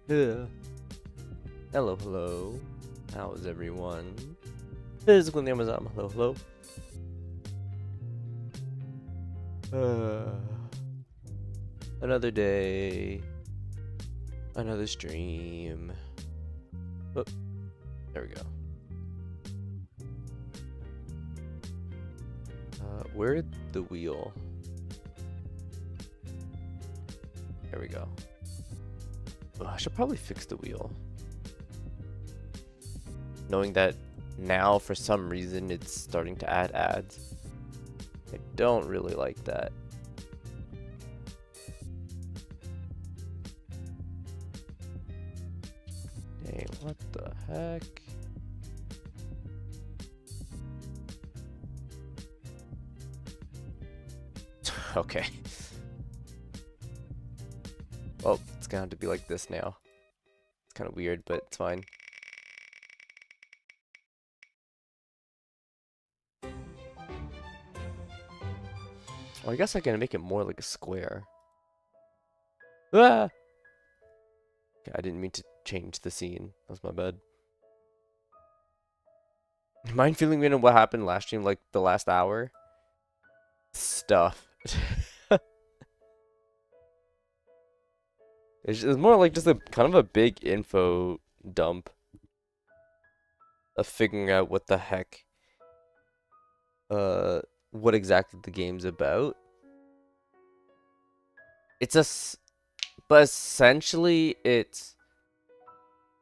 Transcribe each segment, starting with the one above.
Yeah. Hello, hello. How is everyone? Physical name is hello, hello. Another day. Another stream. Oh, there we go. Where's the wheel? There we go. Oh, I should probably fix the wheel. Knowing that now, for some reason, it's starting to add ads. I don't really like that. Dang, what the heck? Okay. Well, it's gonna have to be like this now. It's kind of weird, but it's fine. Well, I guess I can make it more like a square. Ah! Okay, I didn't mean to change the scene. That was my bad. Mind feeling into what happened last stream, like the last hour? Stuff. It's more like just a kind of a big info dump of figuring out what the heck, what exactly the game's about. But essentially it's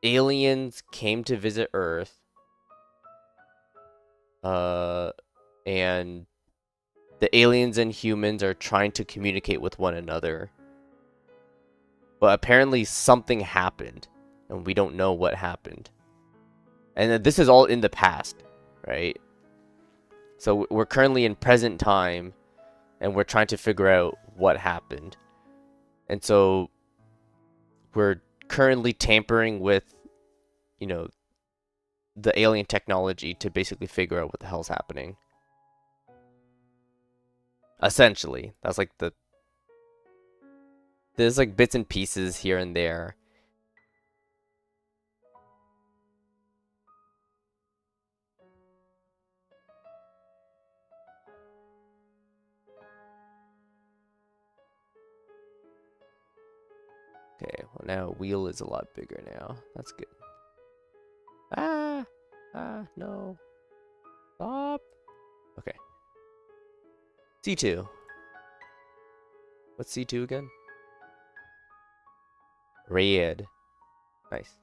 aliens came to visit Earth, and the aliens and humans are trying to communicate with one another. But apparently something happened, and we don't know what happened. And this is all in the past, right? So we're currently in present time, and we're trying to figure out what happened. And so we're currently tampering with, you know, the alien technology to basically figure out what the hell's happening. Essentially, that's like there's like bits and pieces here and there. Okay, well now wheel is a lot bigger now. That's good. No. Stop. Okay. C2. What's C2 again? Red. Nice.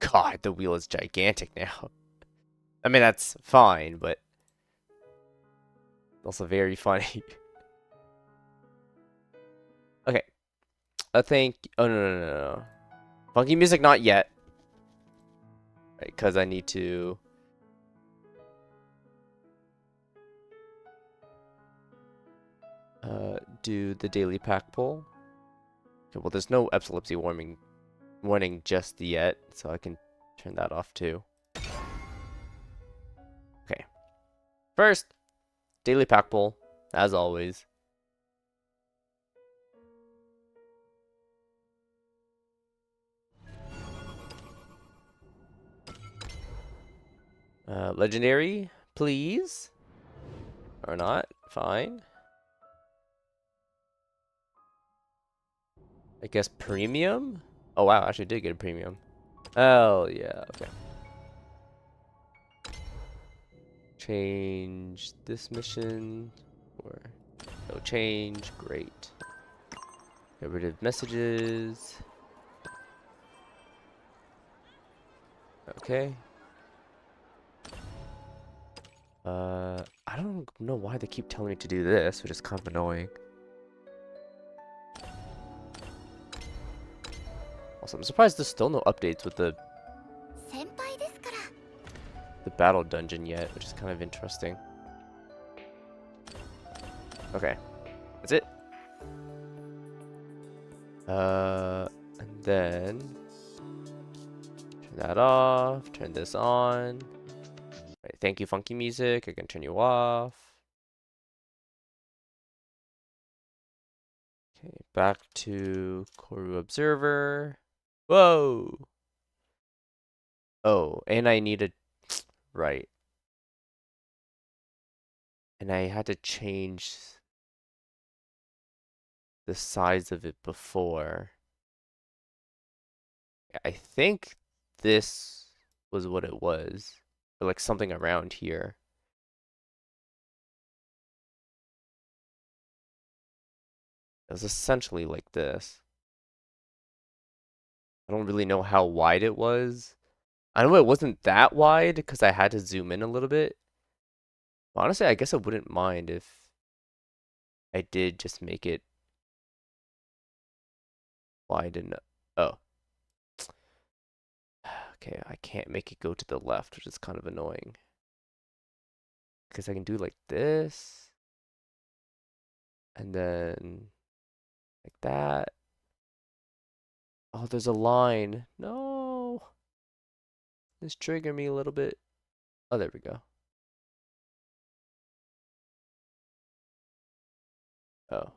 God, the wheel is gigantic now. I mean, that's fine, but also very funny. Okay. I think... Oh, no. Funky music, not yet. Right, because I need to... do the daily pack poll. Okay, well, there's no epilepsy warning just yet, so I can turn that off too. Okay. First, daily pack poll, as always. Legendary, please. Or not, fine. I guess premium? Oh wow, I actually did get a premium. Oh yeah, okay. Change this mission, or no change, great. Get rid of messages. Okay. I don't know why they keep telling me to do this, which is kind of annoying. Also, I'm surprised there's still no updates with the battle dungeon yet, which is kind of interesting. Okay, that's it. And then turn that off, turn this on. Right, thank you, funky music. I can turn you off. Okay, back to corru.observer. Whoa! Oh, and I need a... Right. And I had to change the size of it before. I think this was what it was. Or like something around here. It was essentially like this. I don't really know how wide it was. I know it wasn't that wide because I had to zoom in a little bit. Honestly, I guess I wouldn't mind if I did just make it wide enough. Oh. Okay, I can't make it go to the left, which is kind of annoying. Because I can do like this. And then like that. Oh, there's a line. No. This triggered me a little bit. Oh, there we go. Oh.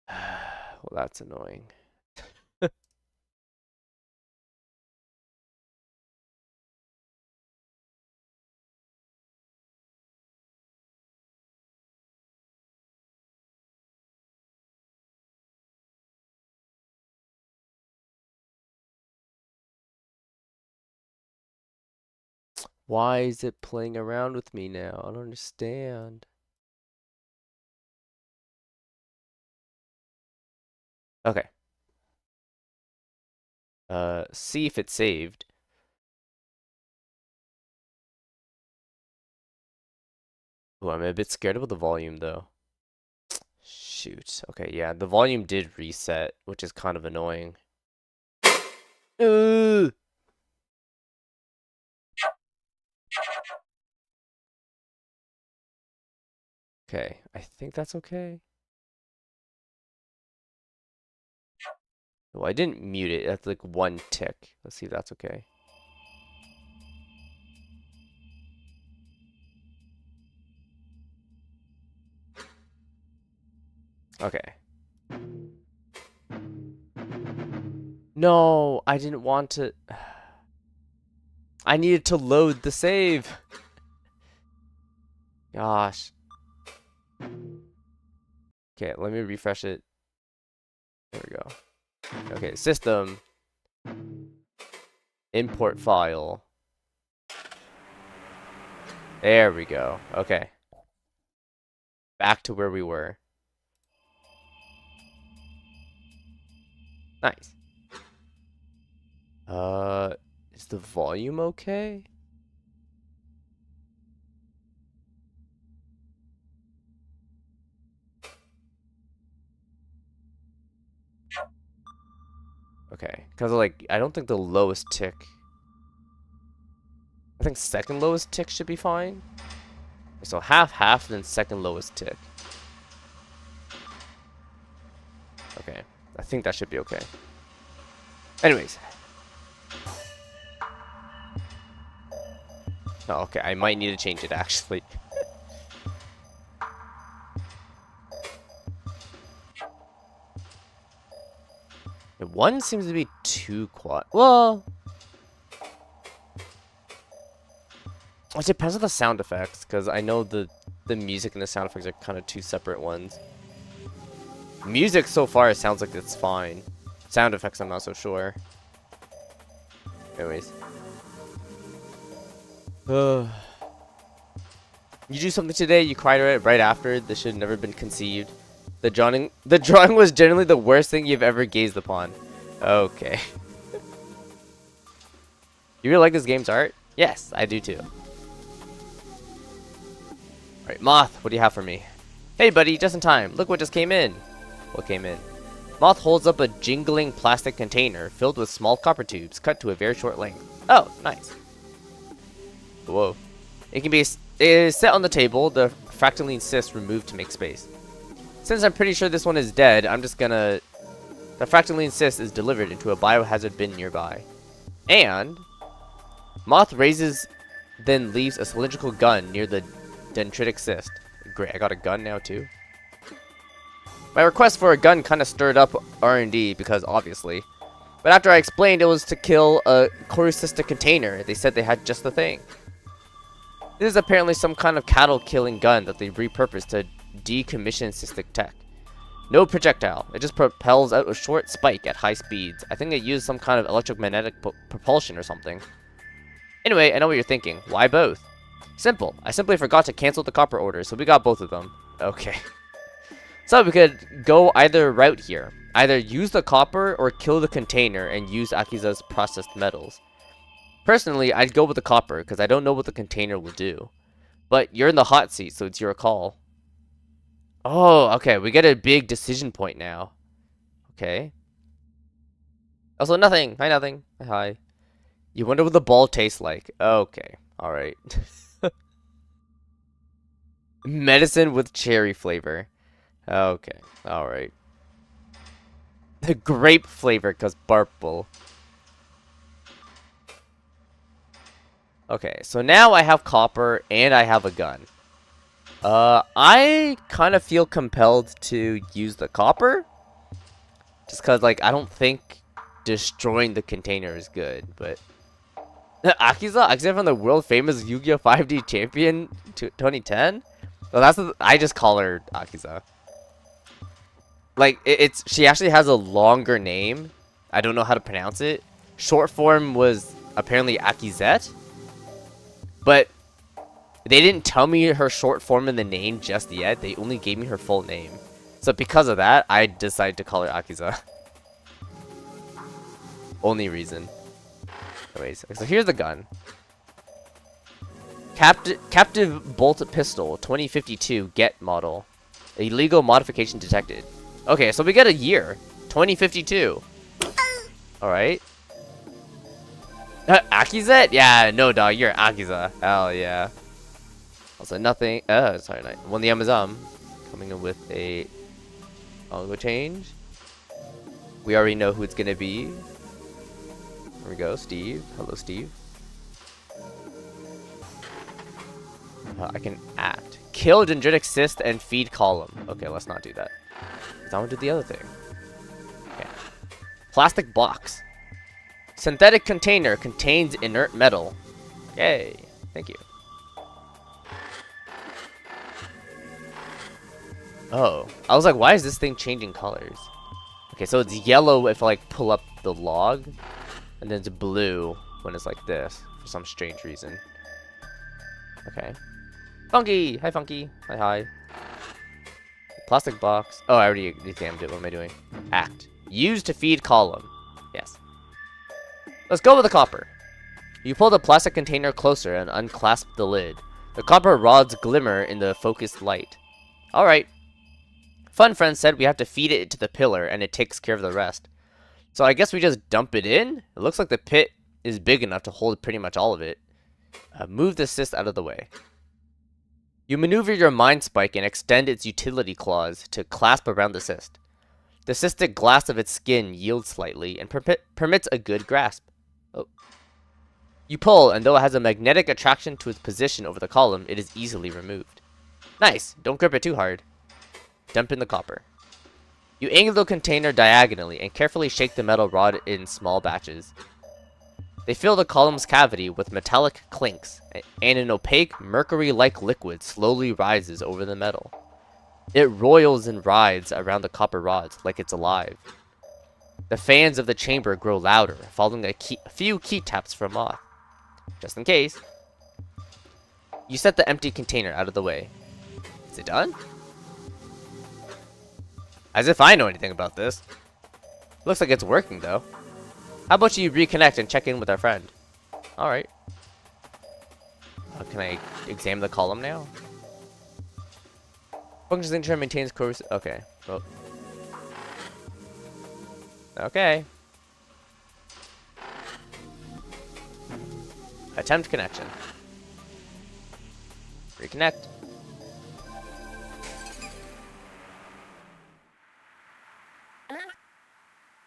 Well, that's annoying. Why is it playing around with me now? I don't understand. Okay. See if it's saved. Oh, I'm a bit scared about the volume though. Shoot. Okay, yeah, the volume did reset, which is kind of annoying. Uh! Okay, I think that's okay. Oh, I didn't mute it. That's like one tick. Let's see if that's okay. Okay. No, I didn't want to. I needed to load the save. Gosh. Okay, let me refresh it. There we go. Okay, system. Import file. There we go. Okay. Back to where we were. Nice. Is the volume okay? Okay, because like I don't think the lowest tick. I think second lowest tick should be fine. So half, then second lowest tick. Okay, I think that should be okay. Anyways. Oh, okay, I might need to change it actually. One seems to be too quiet. Well, it depends on the sound effects, because I know the music and the sound effects are kind of two separate ones. Music so far it sounds like it's fine. Sound effects I'm not so sure. Anyways. You do something today, you cried right after. This should have never been conceived. The drawing was generally the worst thing you've ever gazed upon. Okay. You really like this game's art? Yes, I do too. Alright, Moth, what do you have for me? Hey buddy, just in time. Look what just came in. What came in? Moth holds up a jingling plastic container filled with small copper tubes cut to a very short length. Oh, nice. Whoa. It is set on the table, the fractaline cyst removed to make space. Since I'm pretty sure this one is dead, I'm just gonna... The fractaline cyst is delivered into a biohazard bin nearby. And... Moth raises, then leaves a cylindrical gun near the dendritic cyst. Great, I got a gun now too. My request for a gun kind of stirred up R&D because obviously. But after I explained it was to kill a corru container, they said they had just the thing. This is apparently some kind of cattle killing gun that they repurposed to decommission cystic tech. No projectile, it just propels out a short spike at high speeds. I think they used some kind of electromagnetic propulsion or something. Anyway, I know what you're thinking. Why both? Simple. I simply forgot to cancel the copper order, so we got both of them. Okay. So we could go either route here. Either use the copper or kill the container and use Akiza's processed metals. Personally, I'd go with the copper because I don't know what the container will do. But you're in the hot seat, so it's your call. Oh, okay. We get a big decision point now. Okay. Also, nothing. Hi, nothing. Hi. You wonder what the ball tastes like. Okay. Alright. Medicine with cherry flavor. Okay. Alright. The grape flavor, because Barple. Okay, so now I have copper and I have a gun. I kind of feel compelled to use the copper. Just because, like, I don't think destroying the container is good, but... Akiza from the world famous Yu-Gi-Oh! 5D champion 2010? Well, I just call her Akiza. Like, she actually has a longer name. I don't know how to pronounce it. Short form was apparently Akizette. But they didn't tell me her short form in the name just yet. They only gave me her full name. So because of that, I decided to call her Akiza. Only reason. Anyways, so here's the gun. Captive bolt pistol, 2052 get model. Illegal modification detected. Okay, so we get a year. 2052. Alright. Akizette? Yeah, no dog, you're Akiza. Hell yeah. Also nothing. Sorry, won the Amazon. Coming in with a ongo change. We already know who it's gonna be. Here we go, Steve. Hello, Steve. I can act. Kill dendritic cyst and feed column. Okay, let's not do that. I want to do the other thing. Okay. Plastic box. Synthetic container contains inert metal. Yay. Thank you. Oh. I was like, why is this thing changing colors? Okay, so it's yellow if I like pull up the log. And then it's blue when it's like this. For some strange reason. Okay. Funky! Hi, Funky. Hi, hi. Plastic box. Oh, I already examined it. What am I doing? Act. Use to feed column. Yes. Let's go with the copper. You pull the plastic container closer and unclasp the lid. The copper rods glimmer in the focused light. Alright. Fun Friend said we have to feed it to the pillar and it takes care of the rest. So I guess we just dump it in? It looks like the pit is big enough to hold pretty much all of it. Move the cyst out of the way. You maneuver your mind spike and extend its utility claws to clasp around the cyst. The cystic glass of its skin yields slightly and permits a good grasp. Oh. You pull, and though it has a magnetic attraction to its position over the column, it is easily removed. Nice! Don't grip it too hard. Dump in the copper. You angle the container diagonally and carefully shake the metal rod in small batches. They fill the column's cavity with metallic clinks, and an opaque, mercury-like liquid slowly rises over the metal. It roils and writhes around the copper rods like it's alive. The fans of the chamber grow louder, following a few key taps from Moth. Just in case. You set the empty container out of the way. Is it done? As if I know anything about this. Looks like it's working, though. How about you reconnect and check in with our friend? Alright. Can I examine the column now? Function signature maintains course. Okay. Well. Okay. Attempt connection. Reconnect.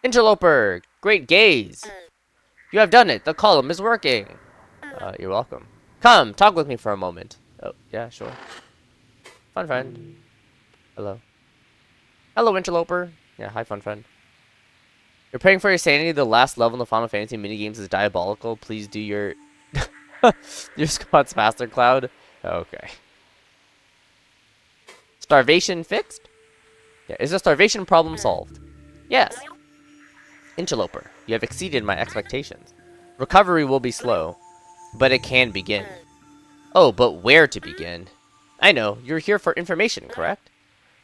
Interloper! Great gaze! You have done it! The column is working! You're welcome. Come, talk with me for a moment. Oh, yeah, sure. Fun friend. Hello. Hello, interloper. Yeah, hi, fun friend. You're praying for your sanity. The last level in the Final Fantasy minigames is diabolical. Please do your your squats faster, Cloud. Okay. Starvation fixed? Yeah, is the starvation problem solved? Yes. Interloper, you have exceeded my expectations. Recovery will be slow, but it can begin. Oh, but where to begin? I know, you're here for information, correct?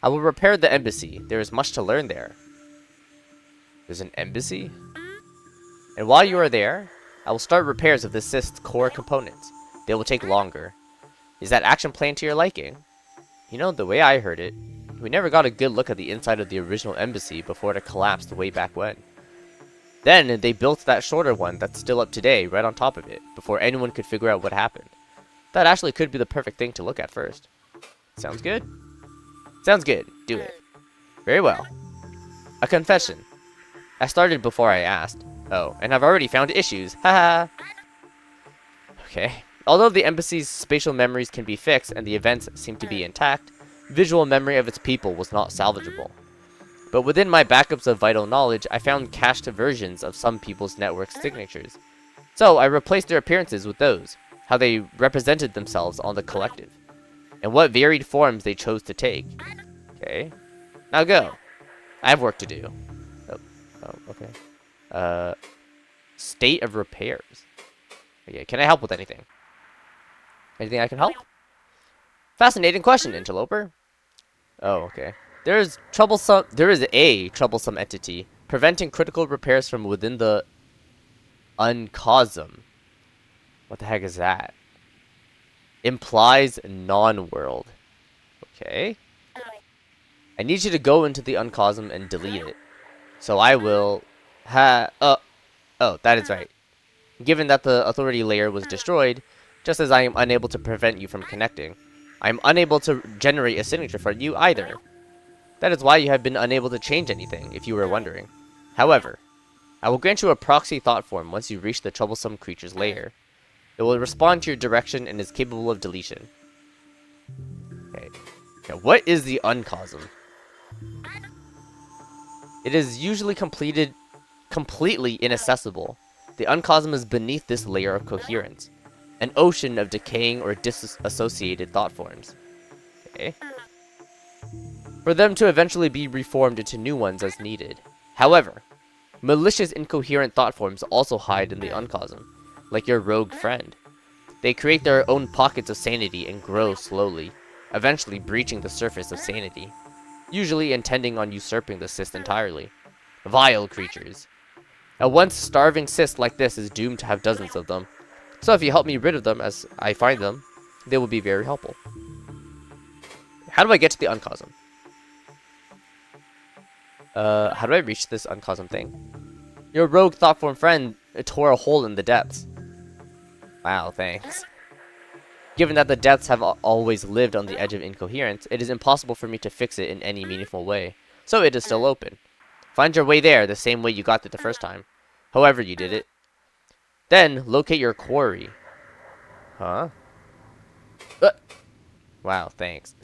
I will repair the embassy. There is much to learn there. There's an embassy? And while you are there, I will start repairs of the syst's core components. They will take longer. Is that action plan to your liking? You know, the way I heard it, we never got a good look at the inside of the original embassy before it collapsed way back when. Then, they built that shorter one that's still up today right on top of it, before anyone could figure out what happened. That actually could be the perfect thing to look at first. Sounds good? Sounds good. Do it. Very well. A confession. I started before I asked. Oh, and I've already found issues. Haha. Okay. Although the embassy's spatial memories can be fixed and the events seem to be intact, visual memory of its people was not salvageable. But within my backups of vital knowledge, I found cached versions of some people's network signatures. So I replaced their appearances with those, how they represented themselves on the collective, and what varied forms they chose to take. Okay. Now go. I have work to do. Oh, okay. State of repairs. Okay, can I help with anything? Anything I can help? Fascinating question, interloper. Oh, okay. There is a troublesome entity preventing critical repairs from within the uncosm. What the heck is that? Implies non-world. Okay. I need you to go into the uncosm and delete it. So I will oh, that is right. Given that the authority layer was destroyed, just as I am unable to prevent you from connecting, I am unable to generate a signature for you either. That is why you have been unable to change anything, if you were wondering. However, I will grant you a proxy thought form once you reach the troublesome creature's lair. It will respond to your direction and is capable of deletion. Okay. Now, what is the uncosm? It is usually completely inaccessible. The uncosm is beneath this layer of coherence, an ocean of decaying or disassociated thought forms. Okay. For them to eventually be reformed into new ones as needed. However, malicious incoherent thought forms also hide in the uncosm, like your rogue friend. They create their own pockets of sanity and grow slowly, eventually breaching the surface of sanity, usually intending on usurping the cyst entirely. Vile creatures. A once starving cyst like this is doomed to have dozens of them, so if you help me rid of them as I find them, they will be very helpful. How do I get to the uncosm? How do I reach this uncosm thing? Your rogue thoughtform friend tore a hole in the depths. Wow, thanks. Given that the depths have always lived on the edge of incoherence, it is impossible for me to fix it in any meaningful way, so it is still open. Find your way there the same way you got it the first time, however you did it. Then, locate your quarry. Huh? Wow, thanks.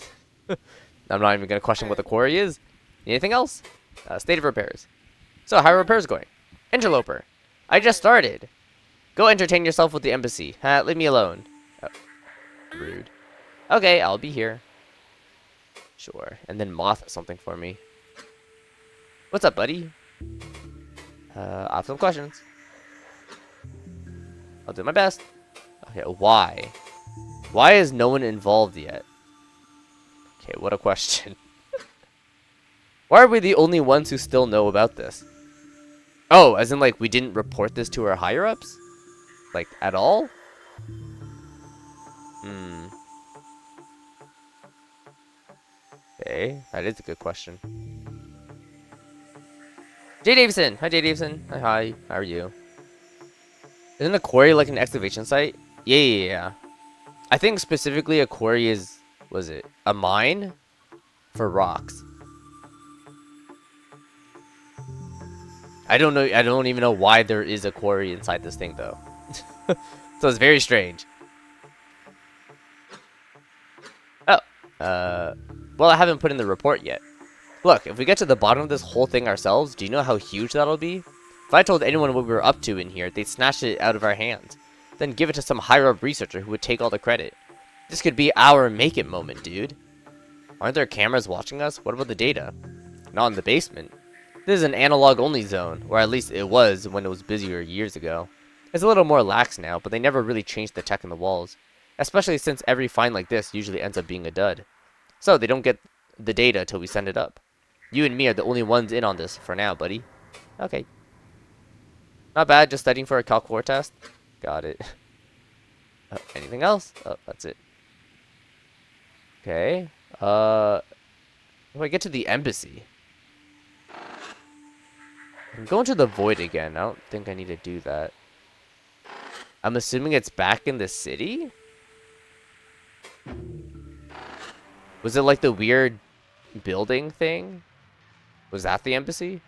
I'm not even going to question what the quarry is. Anything else? State of repairs. So, how are repairs going? Interloper. I just started. Go entertain yourself with the embassy. Leave me alone. Oh, rude. Okay, I'll be here. Sure. And then Moth something for me. What's up, buddy? I have some questions. I'll do my best. Okay, why? Why is no one involved yet? Okay, what a question. Why are we the only ones who still know about this? Oh, as in like we didn't report this to our higher-ups? Like, at all? Okay, that is a good question. Jay Davison! Hi, Jay Davison. Hi, how are you? Isn't a quarry like an excavation site? Yeah. I think specifically a quarry is, was it a mine? For rocks. I don't know, I don't even know why there is a quarry inside this thing though. So it's very strange. Oh, Well, I haven't put in the report yet. Look, if we get to the bottom of this whole thing ourselves, do you know how huge that'll be? If I told anyone what we were up to in here, they'd snatch it out of our hands. Then give it to some higher-up researcher who would take all the credit. This could be our make-it moment, dude. Aren't there cameras watching us? What about the data? Not in the basement. This is an analog-only zone, or at least it was when it was busier years ago. It's a little more lax now, but they never really changed the tech in the walls. Especially since every find like this usually ends up being a dud. So they don't get the data till we send it up. You and me are the only ones in on this for now, buddy. Okay. Not bad, just studying for a Calc 4 test. Got it. Anything else? Oh, that's it. Okay. If I get to the embassy. I'm going to the void again. I don't think I need to do that. I'm assuming it's back in the city? Was it like the weird building thing? Was that the embassy?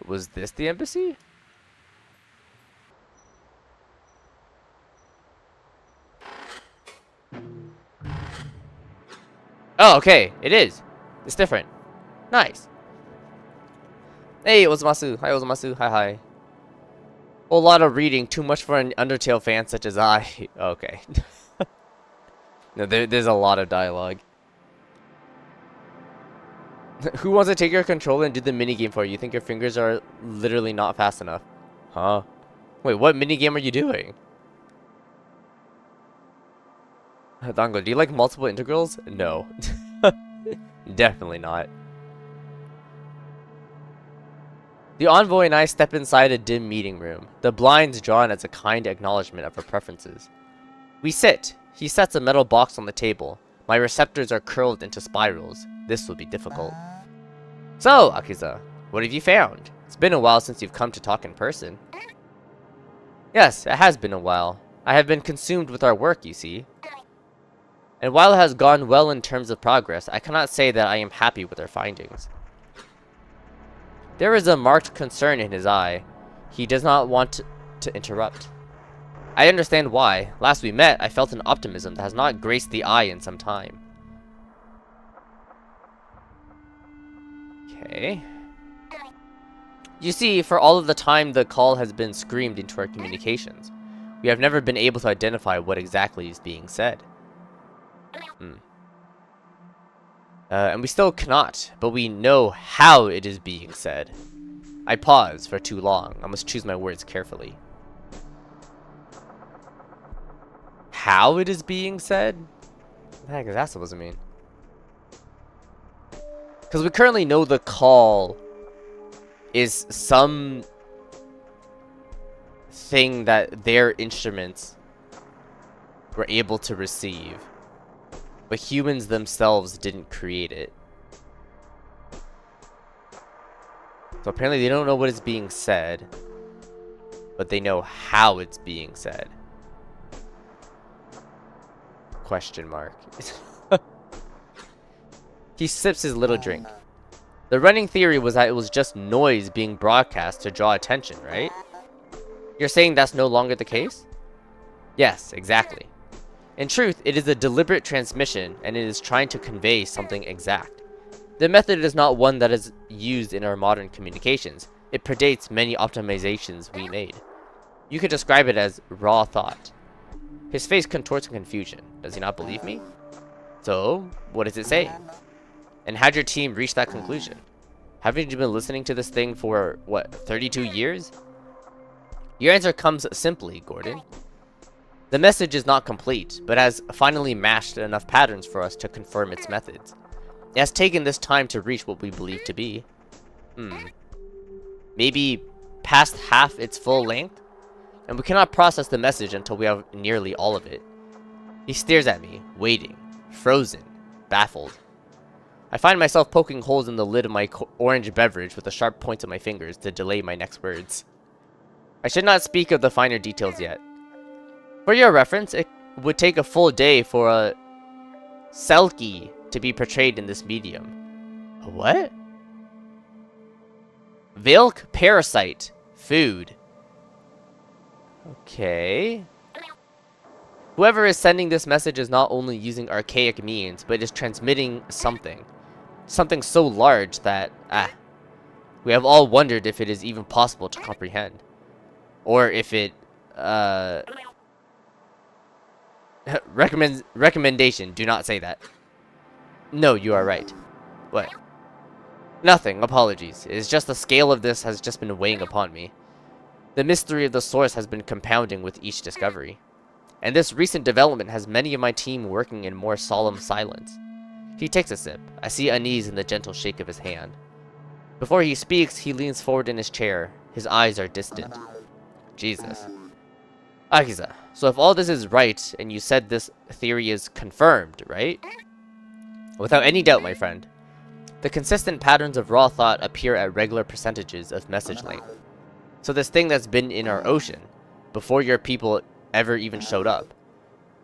Was this the embassy? Oh, okay. It is. It's different. Nice. Hey, Ozumasu. Hi, Ozumasu. Hi, hi. Whole lot of reading. Too much for an Undertale fan such as I. Okay. No, there's a lot of dialogue. Who wants to take your controller and do the minigame for you? You think your fingers are literally not fast enough? Huh? Wait, what minigame are you doing? Dango, do you like multiple integrals? No. Definitely not. The envoy and I step inside a dim meeting room, the blinds drawn as a kind acknowledgement of our preferences. We sit. He sets a metal box on the table. My receptors are curled into spirals. This will be difficult. So, Akiza, what have you found? It's been a while since you've come to talk in person. Yes, it has been a while. I have been consumed with our work, you see. And while it has gone well in terms of progress, I cannot say that I am happy with our findings. There is a marked concern in his eye. He does not want to interrupt. I understand why. Last we met, I felt an optimism that has not graced the eye in some time. Okay. You see, for all of the time the call has been screamed into our communications, we have never been able to identify what exactly is being said. And we still cannot, but we know how it is being said. I pause for too long. I must choose my words carefully. How it is being said? What the heck is that supposed to mean? Because we currently know the call is some thing that their instruments were able to receive. But humans themselves didn't create it. So apparently they don't know what is being said, but they know how it's being said. Question mark. He sips his little drink. The running theory was that it was just noise being broadcast to draw attention, right? You're saying that's no longer the case? Yes, exactly. In truth, it is a deliberate transmission, and it is trying to convey something exact. The method is not one that is used in our modern communications. It predates many optimizations we made. You could describe it as raw thought. His face contorts in confusion. Does he not believe me? So, what is it saying? And how'd your team reach that conclusion? Haven't you been listening to this thing for, what, 32 years? Your answer comes simply, Gordon. The message is not complete, but has finally matched enough patterns for us to confirm its methods. It has taken this time to reach what we believe to be. Maybe past half its full length? And we cannot process the message until we have nearly all of it. He stares at me, waiting, frozen, baffled. I find myself poking holes in the lid of my orange beverage with the sharp points of my fingers to delay my next words. I should not speak of the finer details yet. For your reference, it would take a full day for a Selkie to be portrayed in this medium. A what? Vilk parasite. Food. Okay. Whoever is sending this message is not only using archaic means, but is transmitting something. Something so large that, we have all wondered if it is even possible to comprehend. Or if it, recommendation, do not say that. No, you are right. What? Nothing, apologies. It is just the scale of this has just been weighing upon me. The mystery of the source has been compounding with each discovery. And this recent development has many of my team working in more solemn silence. He takes a sip. I see unease in the gentle shake of his hand. Before he speaks, he leans forward in his chair. His eyes are distant. Jesus. Akiza, so if all this is right, and you said this theory is confirmed, right? Without any doubt, my friend. The consistent patterns of raw thought appear at regular percentages of message length. So this thing that's been in our ocean, before your people ever even showed up,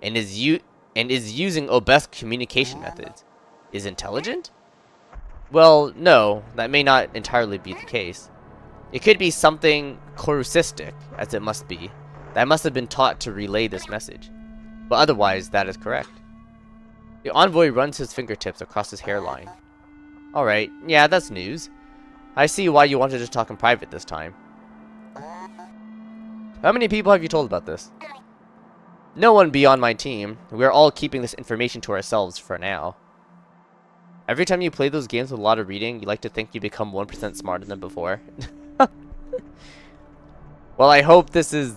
and is using Obeth's communication methods, is intelligent? Well, no, that may not entirely be the case. It could be something corru.observer, as it must be, that must have been taught to relay this message. But otherwise, that is correct. The envoy runs his fingertips across his hairline. Alright, yeah, that's news. I see why you wanted to talk in private this time. How many people have you told about this? No one beyond my team. We are all keeping this information to ourselves for now. Every time you play those games with a lot of reading, you like to think you become 1% smarter than before. Well, I hope this is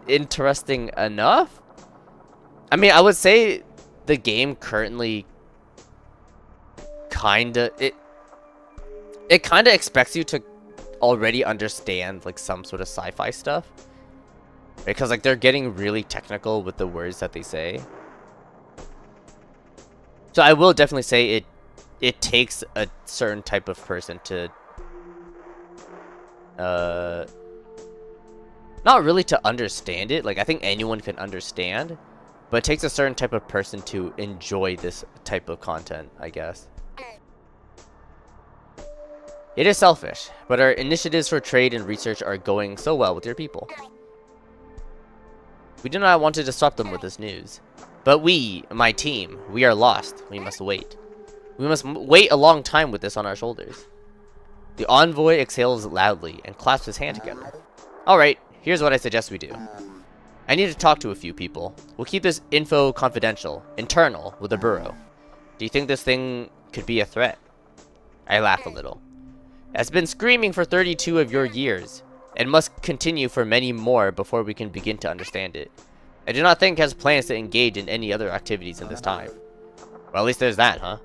interesting enough. I mean, I would say the game currently kinda it kinda expects you to already understand like some sort of sci-fi stuff, because like they're getting really technical with the words that they say. So I will definitely say it takes a certain type of person to not really to understand it. Like I think anyone can understand, but it takes a certain type of person to enjoy this type of content, I guess. It is selfish, but our initiatives for trade and research are going so well with your people. We do not want to disrupt them with this news. But we, my team, we are lost. We must wait. We must wait a long time with this on our shoulders. The envoy exhales loudly and clasps his hand together. Alright, here's what I suggest we do. I need to talk to a few people. We'll keep this info confidential, internal, with the Bureau. Do you think this thing could be a threat? I laugh a little. It has been screaming for 32 of your years, and must continue for many more before we can begin to understand it. I do not think it has plans to engage in any other activities in this time. Well, at least there's that, huh?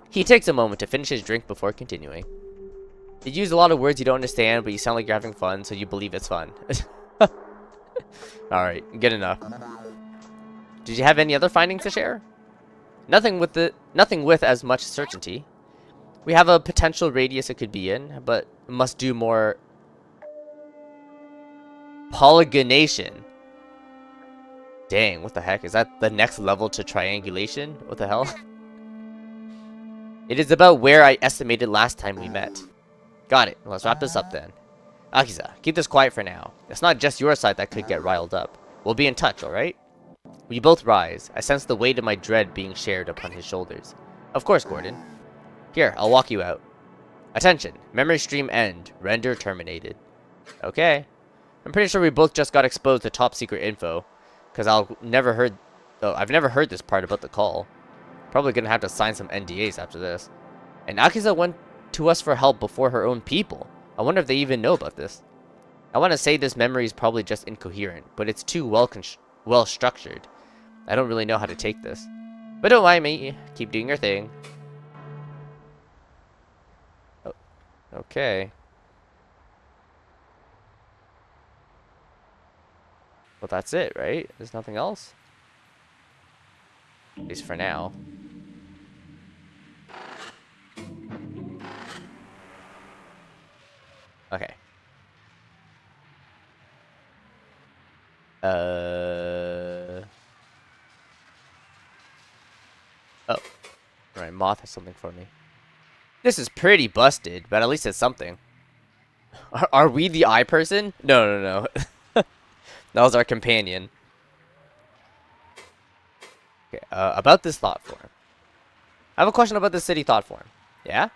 He takes a moment to finish his drink before continuing. You use a lot of words you don't understand, but you sound like you're having fun, so you believe it's fun. Alright, good enough. Did you have any other findings to share? Nothing with as much certainty. We have a potential radius it could be in, but must do more polygonation. Dang, what the heck? Is that the next level to triangulation? What the hell? It is about where I estimated last time we met. Got it. Let's wrap this up then. Akiza, keep this quiet for now. It's not just your side that could get riled up. We'll be in touch, alright? We both rise. I sense the weight of my dread being shared upon his shoulders. Of course, Gordon. Here, I'll walk you out. Attention. Memory stream end. Render terminated. Okay. I'm pretty sure we both just got exposed to top secret info. Because I've never heard this part about the call. Probably gonna have to sign some NDAs after this. And Akiza went to us for help before her own people. I wonder if they even know about this. I want to say this memory is probably just incoherent, but it's too well structured. I don't really know how to take this. But don't mind me. Keep doing your thing. Oh, okay. Well, that's it, right? There's nothing else? At least for now. Okay. Oh. Alright, Moth has something for me. This is pretty busted, but at least it's something. Are we the eye person? No, no, no. That was our companion. Okay, about this thought form. I have a question about this city thought form. Yeah?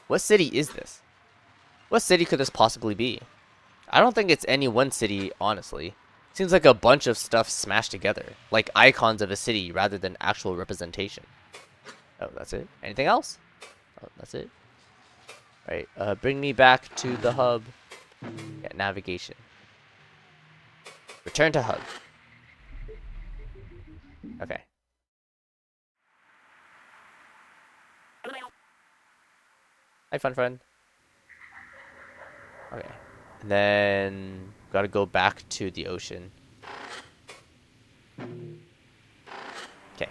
What city is this? What city could this possibly be? I don't think it's any one city, honestly. Seems like a bunch of stuff smashed together. Like icons of a city rather than actual representation. Oh, that's it? Anything else? Oh, that's it? Right, bring me back to the hub. Yeah, navigation. Return to hub. Okay. Hi, fun friend. Okay. And then gotta go back to the ocean. Okay.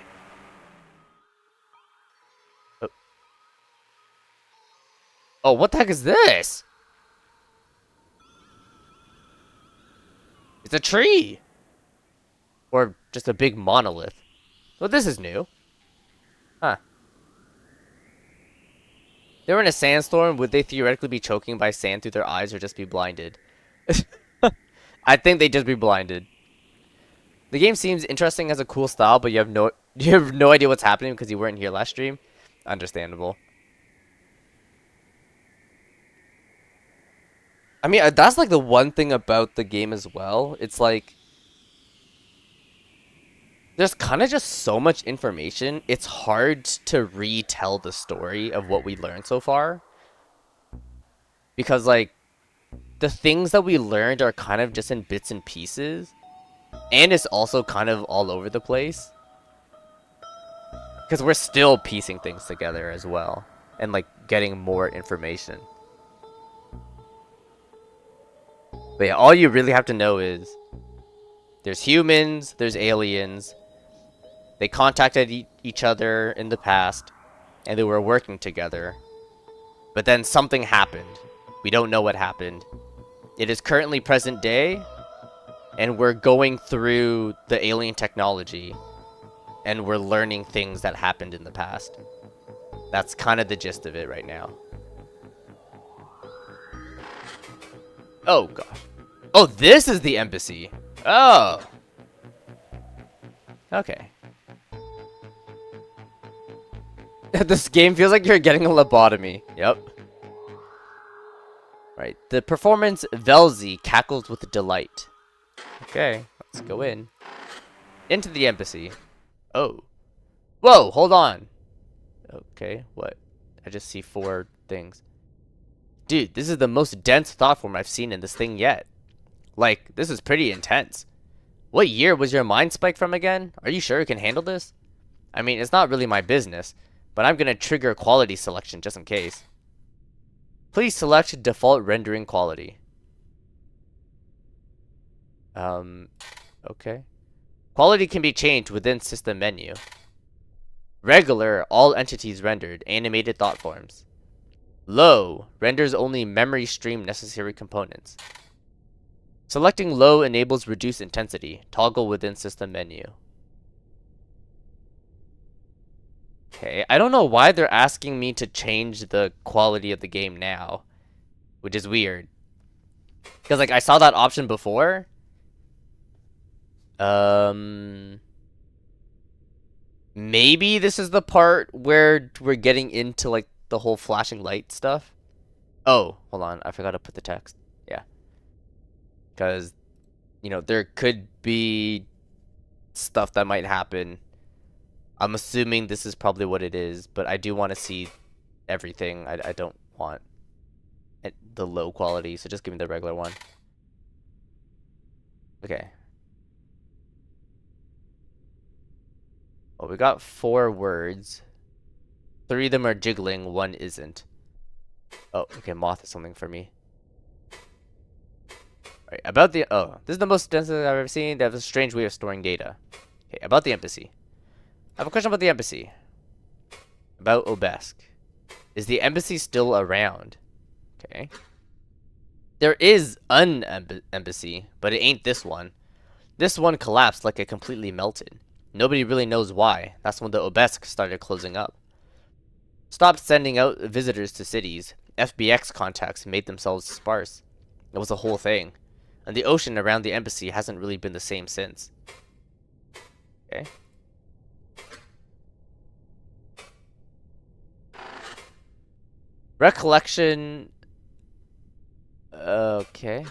Oh. Oh, what the heck is this? It's a tree! Or just a big monolith. Well, this is new. Huh. They were in a sandstorm, would they theoretically be choking by sand through their eyes or just be blinded? I think they'd just be blinded. The game seems interesting as a cool style, but you have no idea what's happening because you weren't here last stream. Understandable. I mean, that's like the one thing about the game as well. It's like there's kind of just so much information. It's hard to retell the story of what we learned so far. Because like the things that we learned are kind of just in bits and pieces. And it's also kind of all over the place. Because we're still piecing things together as well. And like getting more information. But yeah, all you really have to know is there's humans, there's aliens. They contacted each other in the past, and they were working together. But then something happened. We don't know what happened. It is currently present day, and we're going through the alien technology, and we're learning things that happened in the past. That's kind of the gist of it right now. Oh, God. Oh, this is the embassy. Oh. Okay. This game feels like you're getting a lobotomy. Yep. Right. The performance Velzy cackles with delight. Okay, let's go in. Into the embassy. Oh. Whoa, hold on. Okay, what? I just see 4 things. Dude, this is the most dense thought form I've seen in this thing yet. Like, this is pretty intense. What year was your mind spike from again? Are you sure you can handle this? I mean, it's not really my business, but I'm gonna trigger quality selection just in case. Please select default rendering quality. Okay. Quality can be changed within system menu. Regular, all entities rendered, animated thought forms. Low, renders only memory stream necessary components. Selecting low enables reduced intensity. Toggle within system menu. Okay, I don't know why they're asking me to change the quality of the game now, which is weird. Because like I saw that option before. Maybe this is the part where we're getting into like the whole flashing light stuff. Oh, hold on, I forgot to put the text. Yeah. Because, you know, there could be stuff that might happen. I'm assuming this is probably what it is, but I do want to see everything. I don't want the low quality, so just give me the regular one. Okay. Well, we got 4 words. 3 of them are jiggling, 1 isn't. Oh, okay, moth is something for me. Right, about the... Oh, this is the most dense I've ever seen. They have a strange way of storing data. Okay, about the embassy. I have a question about the embassy. About Obesk. Is the embassy still around? Okay. There is an embassy, but it ain't this one. This one collapsed like it completely melted. Nobody really knows why. That's when the Obesk started closing up. Stopped sending out visitors to cities. FBX contacts made themselves sparse. It was a whole thing. And the ocean around the embassy hasn't really been the same since. Okay. Recollection. Okay.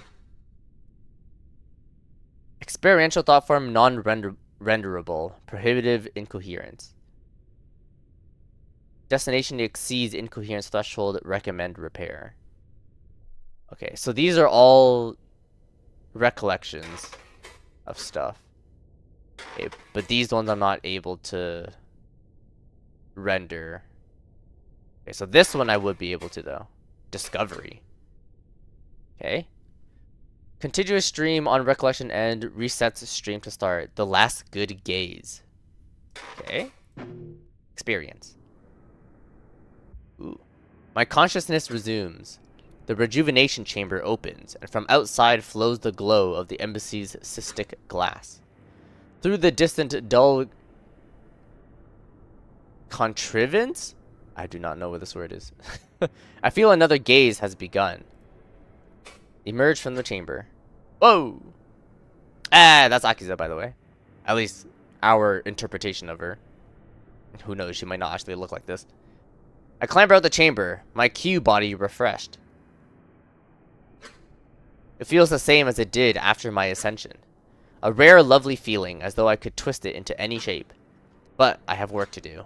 Experiential thought form non-renderable. Prohibitive incoherence. Destination exceeds incoherence threshold. Recommend repair. Okay, so these are all recollections of stuff. Okay, but these ones I'm not able to render. Okay, so this one I would be able to, though. Discovery. Okay. Contiguous stream on recollection end. Resets stream to start. The last good gaze. Okay. Experience. Ooh. My consciousness resumes. The rejuvenation chamber opens, and from outside flows the glow of the embassy's cystic glass. Through the distant, dull contrivance? I do not know what this word is. I feel another gaze has begun. Emerge from the chamber. Whoa! Ah, that's Akiza, by the way. At least our interpretation of her. Who knows, she might not actually look like this. I clamber out the chamber, my Q body refreshed. It feels the same as it did after my ascension. A rare, lovely feeling, as though I could twist it into any shape. But I have work to do.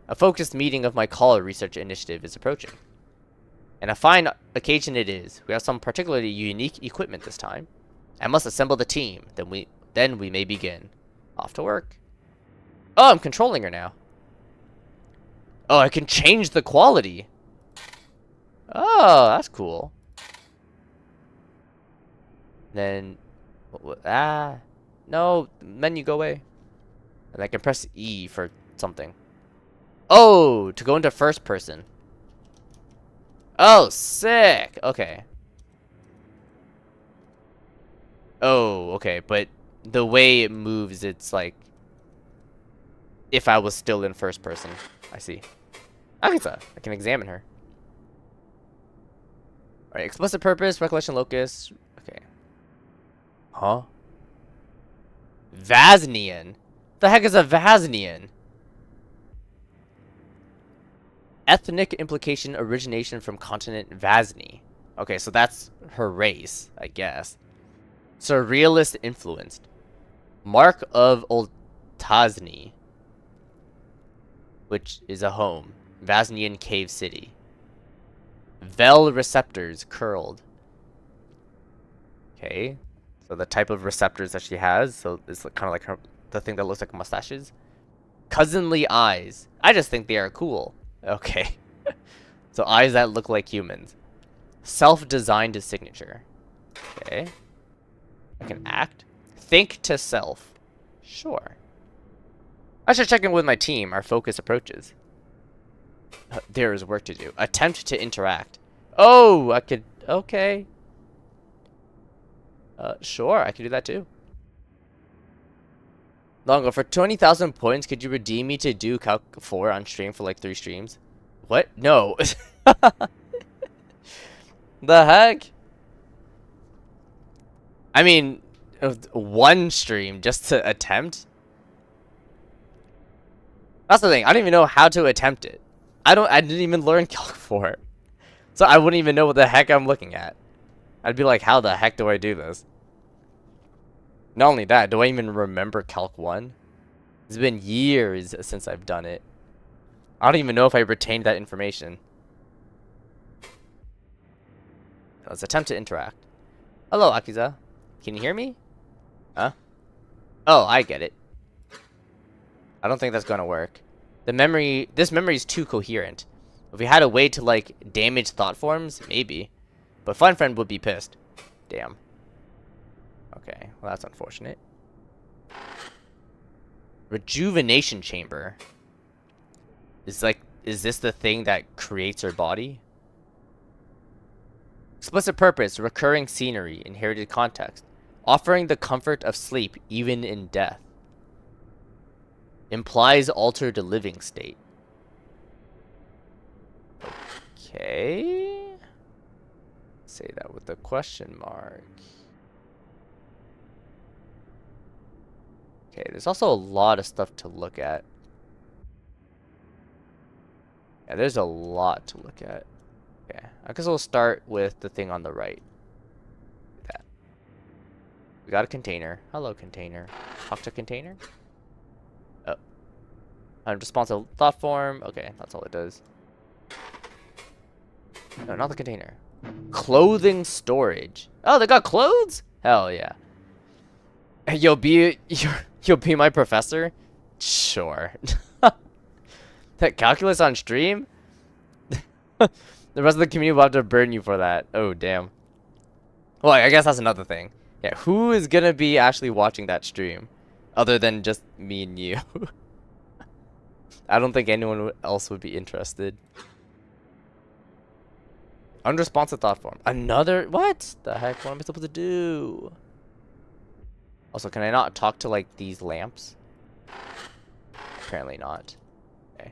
A focused meeting of my Caller research initiative is approaching. And a fine occasion it is. We have some particularly unique equipment this time. I must assemble the team, then we may begin. Off to work. Oh, I'm controlling her now. Oh, I can change the quality. Oh, that's cool. Then, no, menu, go away. And I can press E for something. Oh, to go into first person. Oh, sick. Okay. Oh, okay, but the way it moves, it's like if I was still in first person. I see. Akita, I can examine her. Alright, explicit purpose, recollection locus. Okay. Huh? Vaznian? The heck is a Vaznian? Ethnic implication, origination from continent Vazni. Okay, so that's her race, I guess. Surrealist influenced. Mark of Oltazni, which is a home. Vaznian cave city. Vel receptors curled. Okay, so the type of receptors that she has. So it's kind of like the thing that looks like mustaches. Cousinly eyes. I just think they are cool. Okay. So eyes that look like humans. Self-designed signature. Okay. I can act. Think to self. Sure. I should check in with my team. Our focus approaches. There is work to do. Attempt to interact. Oh, I could... Okay. Sure, I could do that too. Longo, for 20,000 points, could you redeem me to do Calc 4 on stream for like 3 streams? What? No. The heck? I mean, 1 stream just to attempt? That's the thing. I don't even know how to attempt it. I didn't even learn Calc 4. So I wouldn't even know what the heck I'm looking at. I'd be like, how the heck do I do this? Not only that, do I even remember Calc 1? It's been years since I've done it. I don't even know if I retained that information. Let's attempt to interact. Hello, Akiza. Can you hear me? Huh? Oh, I get it. I don't think that's gonna work. This memory is too coherent. If we had a way to, like, damage thought forms, maybe. But Fun Friend would be pissed. Damn. Okay, well that's unfortunate. Rejuvenation chamber. Is this the thing that creates her body? Explicit purpose, recurring scenery, inherited context. Offering the comfort of sleep even in death. Implies altered living state. Okay. Say that with a question mark. Okay, there's also a lot of stuff to look at. Yeah, there's a lot to look at. Okay, I guess we'll start with the thing on the right. That. We got a container. Hello, container. Talk to container. Oh. Unresponsive thought form. Okay, that's all it does. No, not the container. Clothing storage. Oh, they got clothes? Hell yeah. Hey, you'll be my professor? Sure. That calculus on stream? The rest of the community will have to burn you for that. Oh, damn. Well, I guess that's another thing. Yeah, who is gonna be actually watching that stream? Other than just me and you. I don't think anyone else would be interested. Unresponsive thought form. Another? What the heck? What am I supposed to do? Also, can I not talk to, like, these lamps? Apparently not. Okay.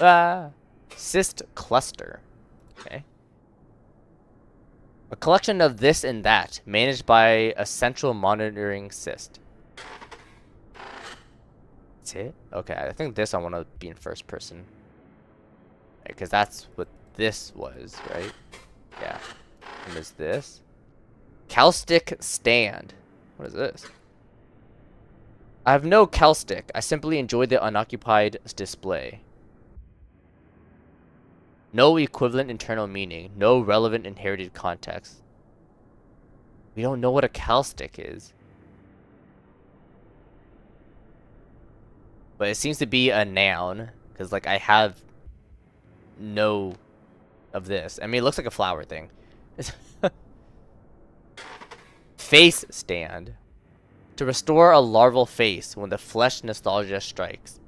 Oh, cyst cluster. Okay. A collection of this and that, managed by a central monitoring cyst. That's it? Okay, I think this I want to be in first person. Because that's what this was, right? Yeah. And there's this. Caustic stand. What is this? I have no caustic. I simply enjoy the unoccupied display. No equivalent internal meaning. No relevant inherited context. We don't know what a caustic is. But it seems to be a noun. Because, like, I have no of this. I mean, it looks like a flower thing. Face stand. To restore a larval face when the flesh nostalgia strikes.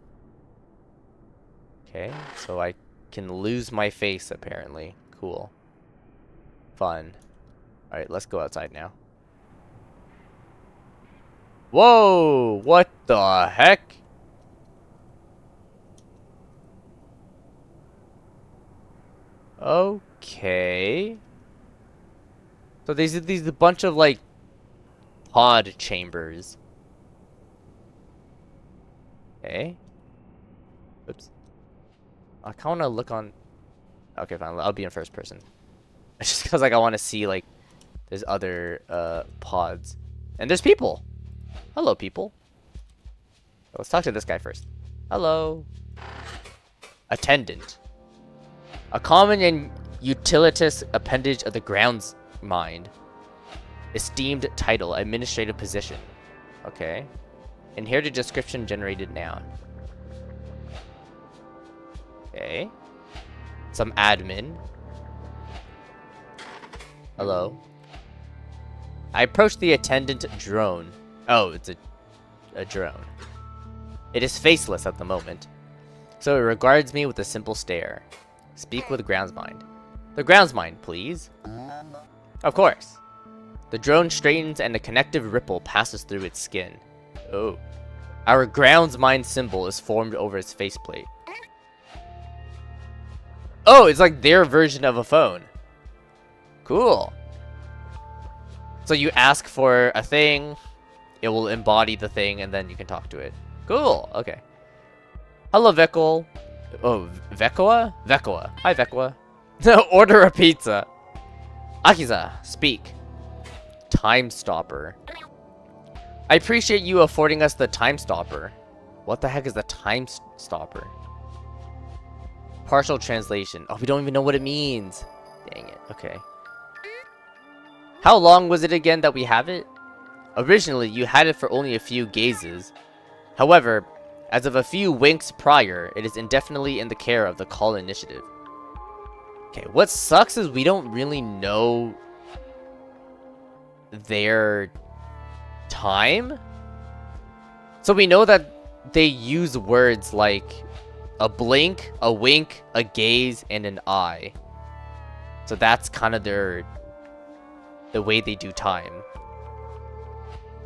Okay, so I can lose my face apparently. Cool. Fun. Alright, let's go outside now. Whoa! What the heck? Okay. So these are a bunch of, like, pod chambers. Okay. Oops. I kind of want to look on. Okay, fine. I'll be in first person. Just because, like, I want to see, like, there's other pods. And there's people. Hello, people. Let's talk to this guy first. Hello. Attendant. A common and utilitous appendage of the grounds mind. Esteemed title, administrative position. Okay. Inherited description generated noun. Okay. Some admin. Hello. I approach the attendant drone. Oh, it's a drone. It is faceless at the moment, so it regards me with a simple stare. Speak with groundsmind. The groundsmind, please. Of course. The drone straightens and a connective ripple passes through its skin. Oh. Our groundsmind symbol is formed over its faceplate. Oh, it's like their version of a phone. Cool. So you ask for a thing, it will embody the thing, and then you can talk to it. Cool, okay. Hello, Vekol. Oh, Vekoa? Vekoa. Hi, Vekoa. Order a pizza. Akiza, speak. Time stopper. I appreciate you affording us the time stopper. What the heck is the time stopper? Partial translation. Oh, we don't even know what it means. Dang it. Okay. How long was it again that we have it? Originally, you had it for only a few gazes. However, as of a few winks prior, it is indefinitely in the care of the call initiative. Okay, what sucks is we don't really know their time. So we know that they use words like a blink, a wink, a gaze, and an eye. So that's kind of the way they do time.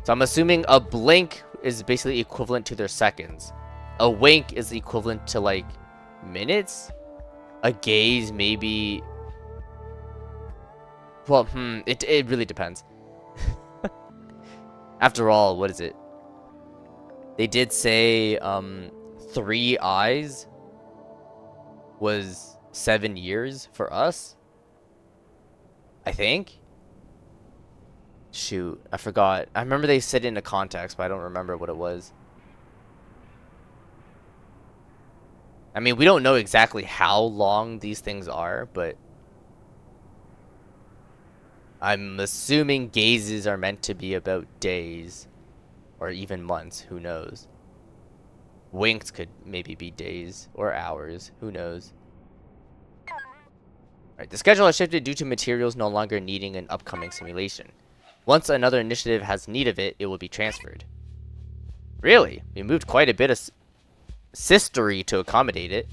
So I'm assuming a blink is basically equivalent to their seconds. A wink is equivalent to like minutes. A gaze maybe. Well, it really depends. After all, what is it? They did say 3 eyes was 7 years for us. I think. Shoot, I forgot. I remember they said it in a context, but I don't remember what it was. I mean, we don't know exactly how long these things are, but I'm assuming gazes are meant to be about days or even months, who knows. Winks could maybe be days or hours, who knows. Alright, the schedule has shifted due to materials no longer needing an upcoming simulation. Once another initiative has need of it, it will be transferred. Really? We moved quite a bit of sistery to accommodate it.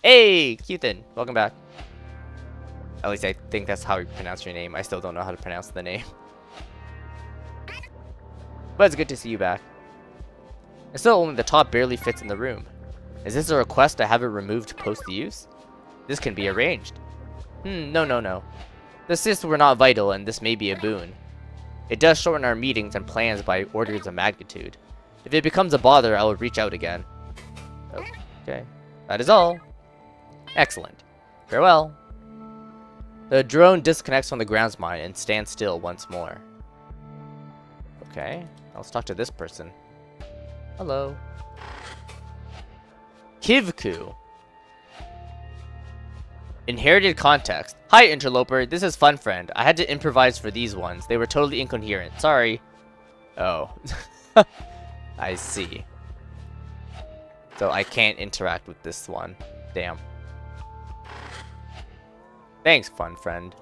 Hey, Keithan, welcome back. At least I think that's how you pronounce your name. I still don't know how to pronounce the name. But it's good to see you back. And still, only the top barely fits in the room. Is this a request to have it removed post-use? This can be arranged. No. The cysts were not vital, and this may be a boon. It does shorten our meetings and plans by orders of magnitude. If it becomes a bother, I will reach out again. Okay. That is all. Excellent. Farewell. The drone disconnects from the grounds mine and stands still once more. Okay. Let's talk to this person. Hello. Kivku. Inherited context. Hi, interloper. This is Fun Friend. I had to improvise for these ones. They were totally incoherent. Sorry. Oh. I see. So I can't interact with this one. Damn. Thanks, Fun Friend.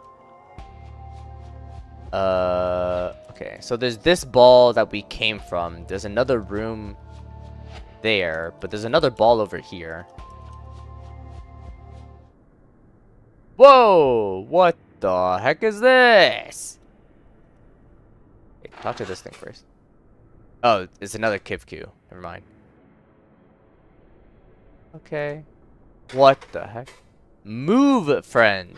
Okay. So there's this ball that we came from. There's another room there, but there's another ball over here. Whoa! What the heck is this? Hey, talk to this thing first. Oh, it's another Kivku. Never mind. Okay. What the heck? Move, friend.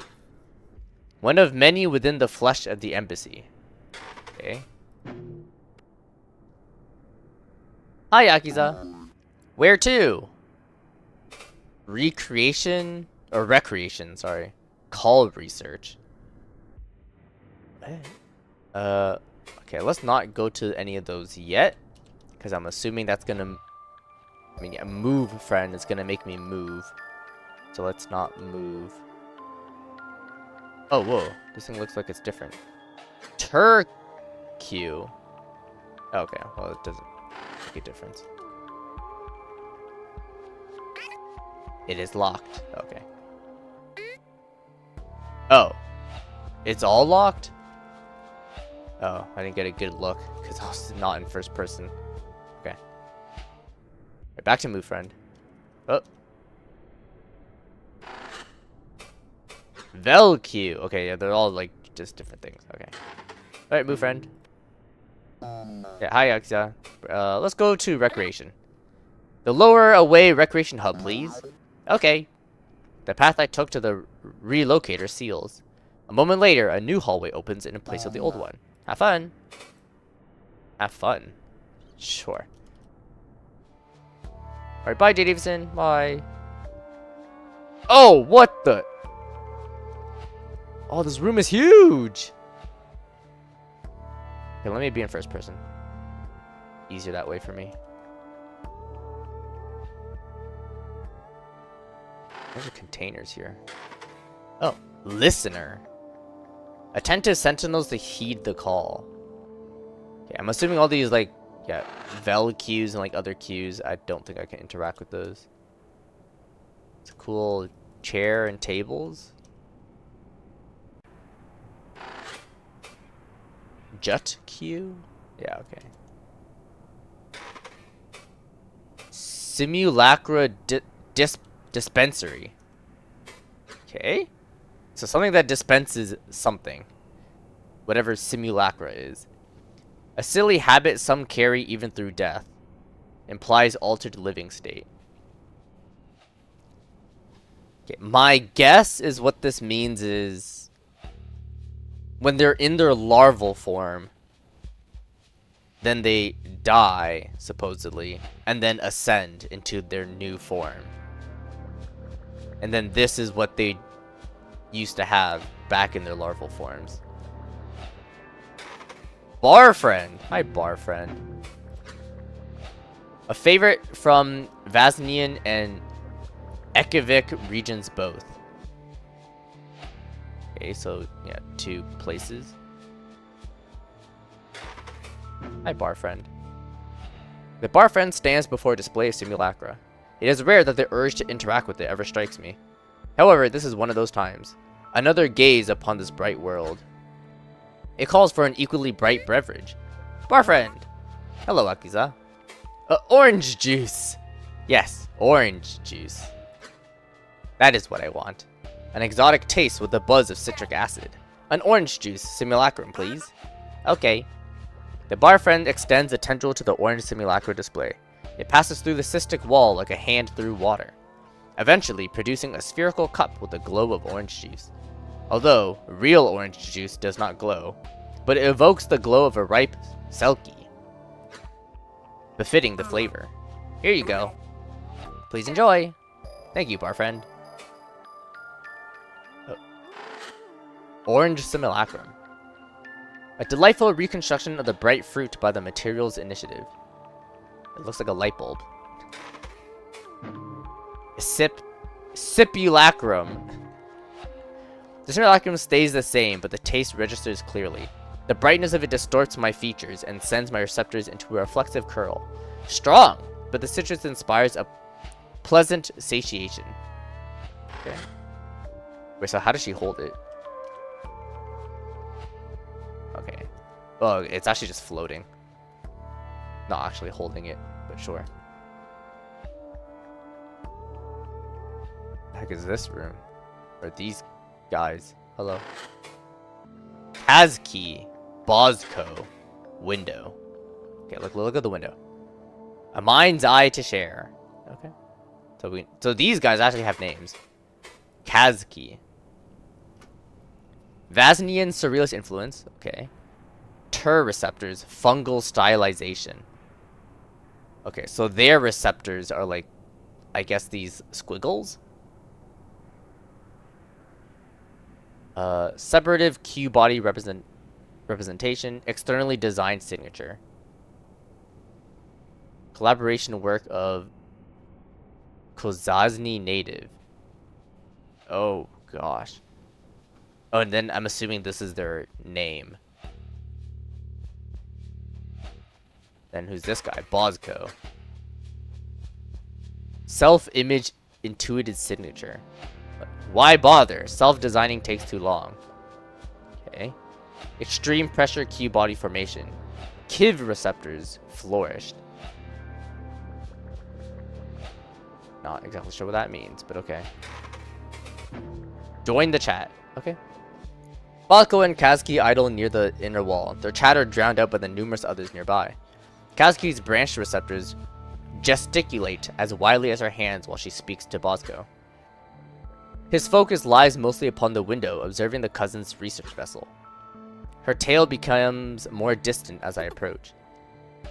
One of many within the flesh of the embassy. Okay. Hi, Akiza. Where to? Recreation? Or recreation, sorry. Call research. Okay, let's not go to any of those yet, because I'm assuming that's gonna, yeah, move, friend. It's gonna make me move, so let's not move. Oh, whoa! This thing looks like it's different. Turku. Okay, well, it doesn't make a difference. It is locked. Okay. Oh. It's all locked? Oh, I didn't get a good look because I was not in first person. Okay. Right, back to move, friend. Oh. Velq. Okay, yeah, they're all like just different things. Okay. Alright, move, friend. Yeah, hi, Aksa. Let's go to recreation. The lower away recreation hub, please. Okay. The path I took to the relocator seals. A moment later, a new hallway opens in place of the old one. Have fun. Have fun. Sure. Alright, bye, J. Davison. Bye. Oh, what the? Oh, this room is huge. Okay, let me be in first person. Easier that way for me. There's containers here. Oh, listener. Attentive sentinels to heed the call. Okay, I'm assuming all these, like, yeah, Vel queues and, like, other queues, I don't think I can interact with those. It's a cool chair and tables. Jut queue? Yeah, okay. Simulacra dispensary. Okay. So something that dispenses something. Whatever simulacra is. A silly habit some carry even through death. Implies altered living state. Okay, my guess is what this means is when they're in their larval form, then they die, supposedly, and then ascend into their new form. And then this is what they used to have back in their larval forms. Bar friend. Hi, bar friend. A favorite from Vaznian and Ekivik regions both. Okay, so yeah, 2 places. Hi, bar friend. The bar friend stands before a display of simulacra. It is rare that the urge to interact with it ever strikes me. However, this is one of those times. Another gaze upon this bright world. It calls for an equally bright beverage. Bar friend! Hello, Akiza. Orange juice! Yes, orange juice. That is what I want. An exotic taste with the buzz of citric acid. An orange juice simulacrum, please. Okay. The bar friend extends a tendril to the orange simulacra display. It passes through the cystic wall like a hand through water, eventually producing a spherical cup with a glow of orange juice. Although, real orange juice does not glow, but it evokes the glow of a ripe selkie, befitting the flavor. Here you go. Please enjoy. Thank you, bar friend. Orange simulacrum. A delightful reconstruction of the bright fruit by the Materials Initiative. It looks like a light bulb. Simulacrum. The simulacrum stays the same, but the taste registers clearly. The brightness of it distorts my features and sends my receptors into a reflexive curl. Strong, but the citrus inspires a pleasant satiation. Okay. Wait, so how does she hold it? Okay. Oh, it's actually just floating. Not actually holding it, but sure. The heck is this room? Or these guys? Hello. Kazki. Bosco. Window. Okay, look at the window. A mind's eye to share. Okay. So these guys actually have names. Kazki. Vaznian surrealist influence. Okay. Ter receptors. Fungal stylization. Okay, so their receptors are like, I guess these squiggles? Separative Q-body representation. Externally designed signature. Collaboration work of Kozazni native. Oh, gosh. Oh, and then I'm assuming this is their name. Then who's this guy? Bosco. Self-image intuited signature. Why bother? Self-designing takes too long. Okay. Extreme pressure Q-body formation. KIV receptors flourished. Not exactly sure what that means, but okay. Join the chat. Okay. Bosco and Kazki idle near the inner wall, their chatter drowned out by the numerous others nearby. Kazki's branched receptors gesticulate as widely as her hands while she speaks to Bosco. His focus lies mostly upon the window, observing the cousin's research vessel. Her tail becomes more distant as I approach.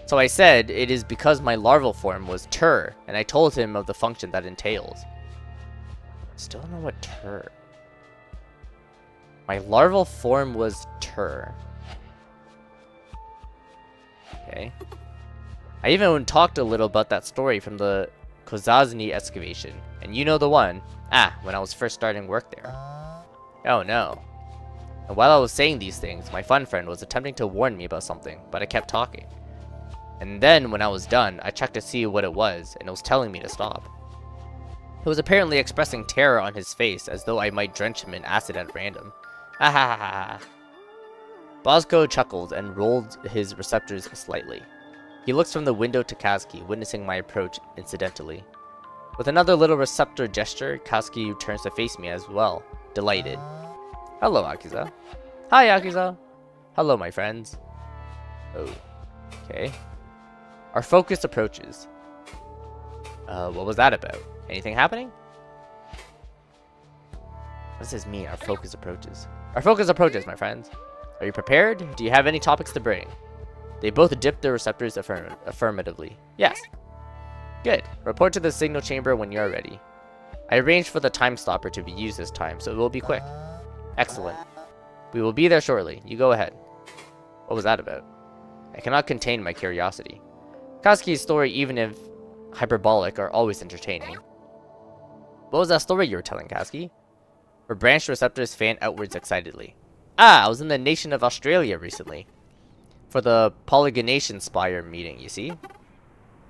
So I said it is because my larval form was Tur, and I told him of the function that entails. Still don't know what Tur. My larval form was Tur. Okay. I even talked a little about that story from the Kozazni excavation, and you know the one. When I was first starting work there. Oh no. And while I was saying these things, my fun friend was attempting to warn me about something, but I kept talking. And then, when I was done, I checked to see what it was, and it was telling me to stop. It was apparently expressing terror on his face, as though I might drench him in acid at random. Ha ha ha ha. Bosco chuckled and rolled his receptors slightly. He looks from the window to Kazki, witnessing my approach incidentally. With another little receptor gesture, Kazki turns to face me as well, delighted. Hello, Akiza. Hi, Akiza. Hello, my friends. Oh. Okay. Our focus approaches. What was that about? Anything happening? What does this mean? Our focus approaches. Our focus approaches, my friends. Are you prepared? Do you have any topics to bring? They both dipped their receptors affirmatively. Yes. Good. Report to the signal chamber when you're ready. I arranged for the time stopper to be used this time, so it will be quick. Excellent. We will be there shortly. You go ahead. What was that about? I cannot contain my curiosity. Katsuki's story, even if hyperbolic, are always entertaining. What was that story you were telling, Katsuki? Her branched receptors fan outwards excitedly. I was in the nation of Australia recently. For the Polygonation Spire meeting, you see?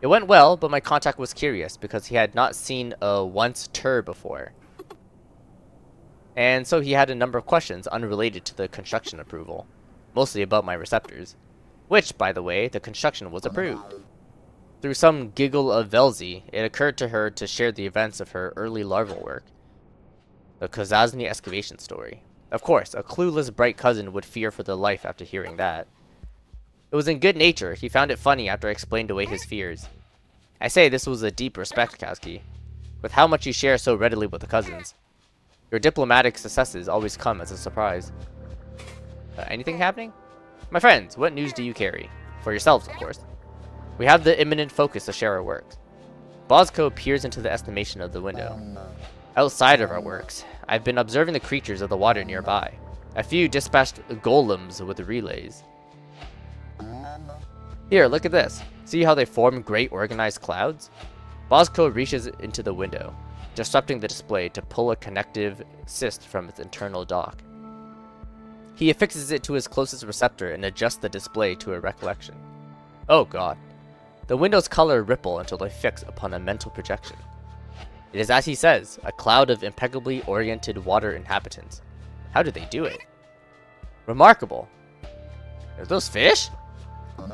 It went well, but my contact was curious because he had not seen a once-ter before. And so he had a number of questions unrelated to the construction approval. Mostly about my receptors. Which, by the way, the construction was approved. Through some giggle of Velzy, it occurred to her to share the events of her early larval work. The Kozazny excavation story. Of course, a clueless bright cousin would fear for their life after hearing that. It was in good nature. He found it funny after I explained away his fears. I say this was a deep respect, Katsuki. With how much you share so readily with the cousins. Your diplomatic successes always come as a surprise. Anything happening? My friends, what news do you carry? For yourselves, of course. We have the imminent focus to share our works. Bosco peers into the estimation of the window. Outside of our works, I've been observing the creatures of the water nearby. A few dispatched golems with relays. Here, look at this. See how they form great organized clouds? Bosco reaches into the window, disrupting the display to pull a connective cyst from its internal dock. He affixes it to his closest receptor and adjusts the display to a recollection. Oh god. The window's color ripple until they fix upon a mental projection. It is as he says, a cloud of impeccably oriented water inhabitants. How did they do it? Remarkable. Are those fish?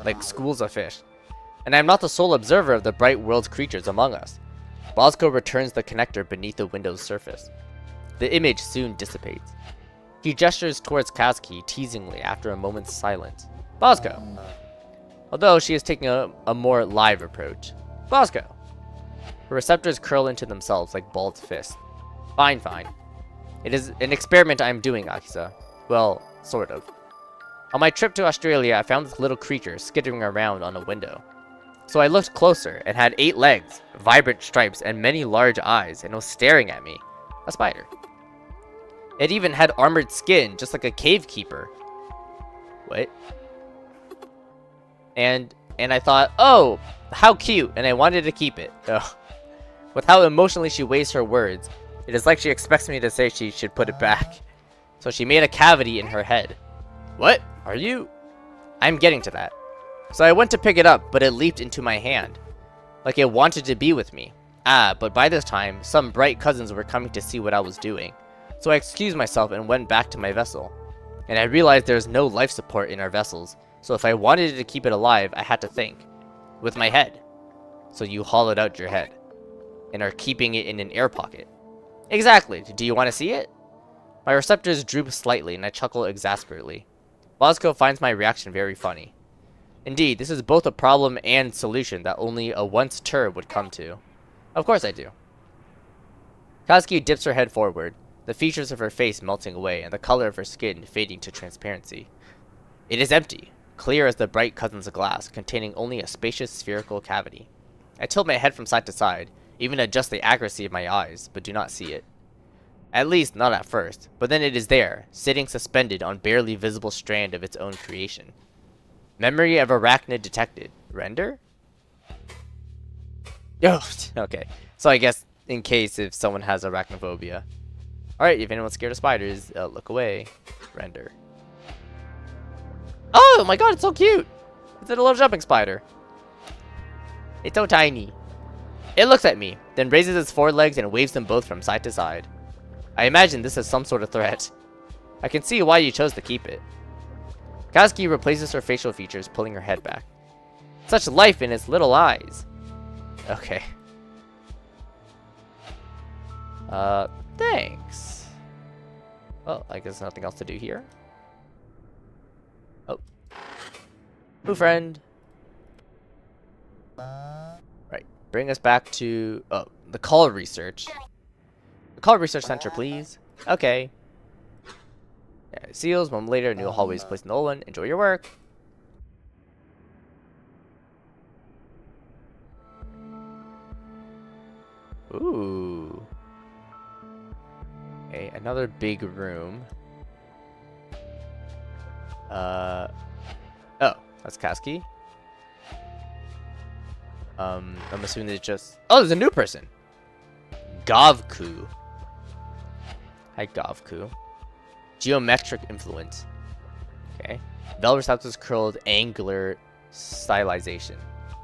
Like schools of fish. And I am not the sole observer of the bright world's creatures among us. Bosco returns the connector beneath the window's surface. The image soon dissipates. He gestures towards Katsuki teasingly after a moment's silence. Bosco! Although she is taking a more live approach. Bosco! Her receptors curl into themselves like balled fists. Fine, fine. It is an experiment I am doing, Akisa. Well, sort of. On my trip to Australia, I found this little creature skittering around on a window. So I looked closer. It had 8 legs, vibrant stripes, and many large eyes, and was staring at me. A spider. It even had armored skin, just like a cave keeper. What? And I thought, oh, how cute, and I wanted to keep it. Ugh. With how emotionally she weighs her words, it is like she expects me to say she should put it back. So she made a cavity in her head. What? Are you? I'm getting to that. So I went to pick it up, but it leaped into my hand. Like it wanted to be with me. But by this time, some bright cousins were coming to see what I was doing. So I excused myself and went back to my vessel. And I realized there's no life support in our vessels. So if I wanted to keep it alive, I had to think. With my head. So you hollowed out your head. And are keeping it in an air pocket. Exactly. Do you want to see it? My receptors droop slightly and I chuckle exasperately. Bosco finds my reaction very funny. Indeed, this is both a problem and solution that only a once-ter would come to. Of course I do. Katsuki dips her head forward, the features of her face melting away and the color of her skin fading to transparency. It is empty, clear as the bright cousins of glass, containing only a spacious spherical cavity. I tilt my head from side to side, even adjust the accuracy of my eyes, but do not see it. At least, not at first, but then it is there, sitting suspended on barely visible strand of its own creation. Memory of arachnid detected. Render? Oh, okay. So I guess in case if someone has arachnophobia. Alright, if anyone's scared of spiders, look away. Render. Oh my god, it's so cute! It's a little jumping spider. It's so tiny. It looks at me, then raises its forelegs and waves them both from side to side. I imagine this is some sort of threat. I can see why you chose to keep it. Katsuki replaces her facial features, pulling her head back. Such life in its little eyes. Okay. Thanks. Well, I guess nothing else to do here. Oh. New friend. Right. bring us back to the call research. The call research center, please. Okay. Yeah, seals. One moment later, new hallways placed in the old one. Enjoy your work. Ooh. Okay, another big room. Oh, that's Kasky. I'm assuming it's just... Oh, there's a new person! Govku. Hi, Govku. Geometric influence. Okay. Velociraptor's curled angular stylization.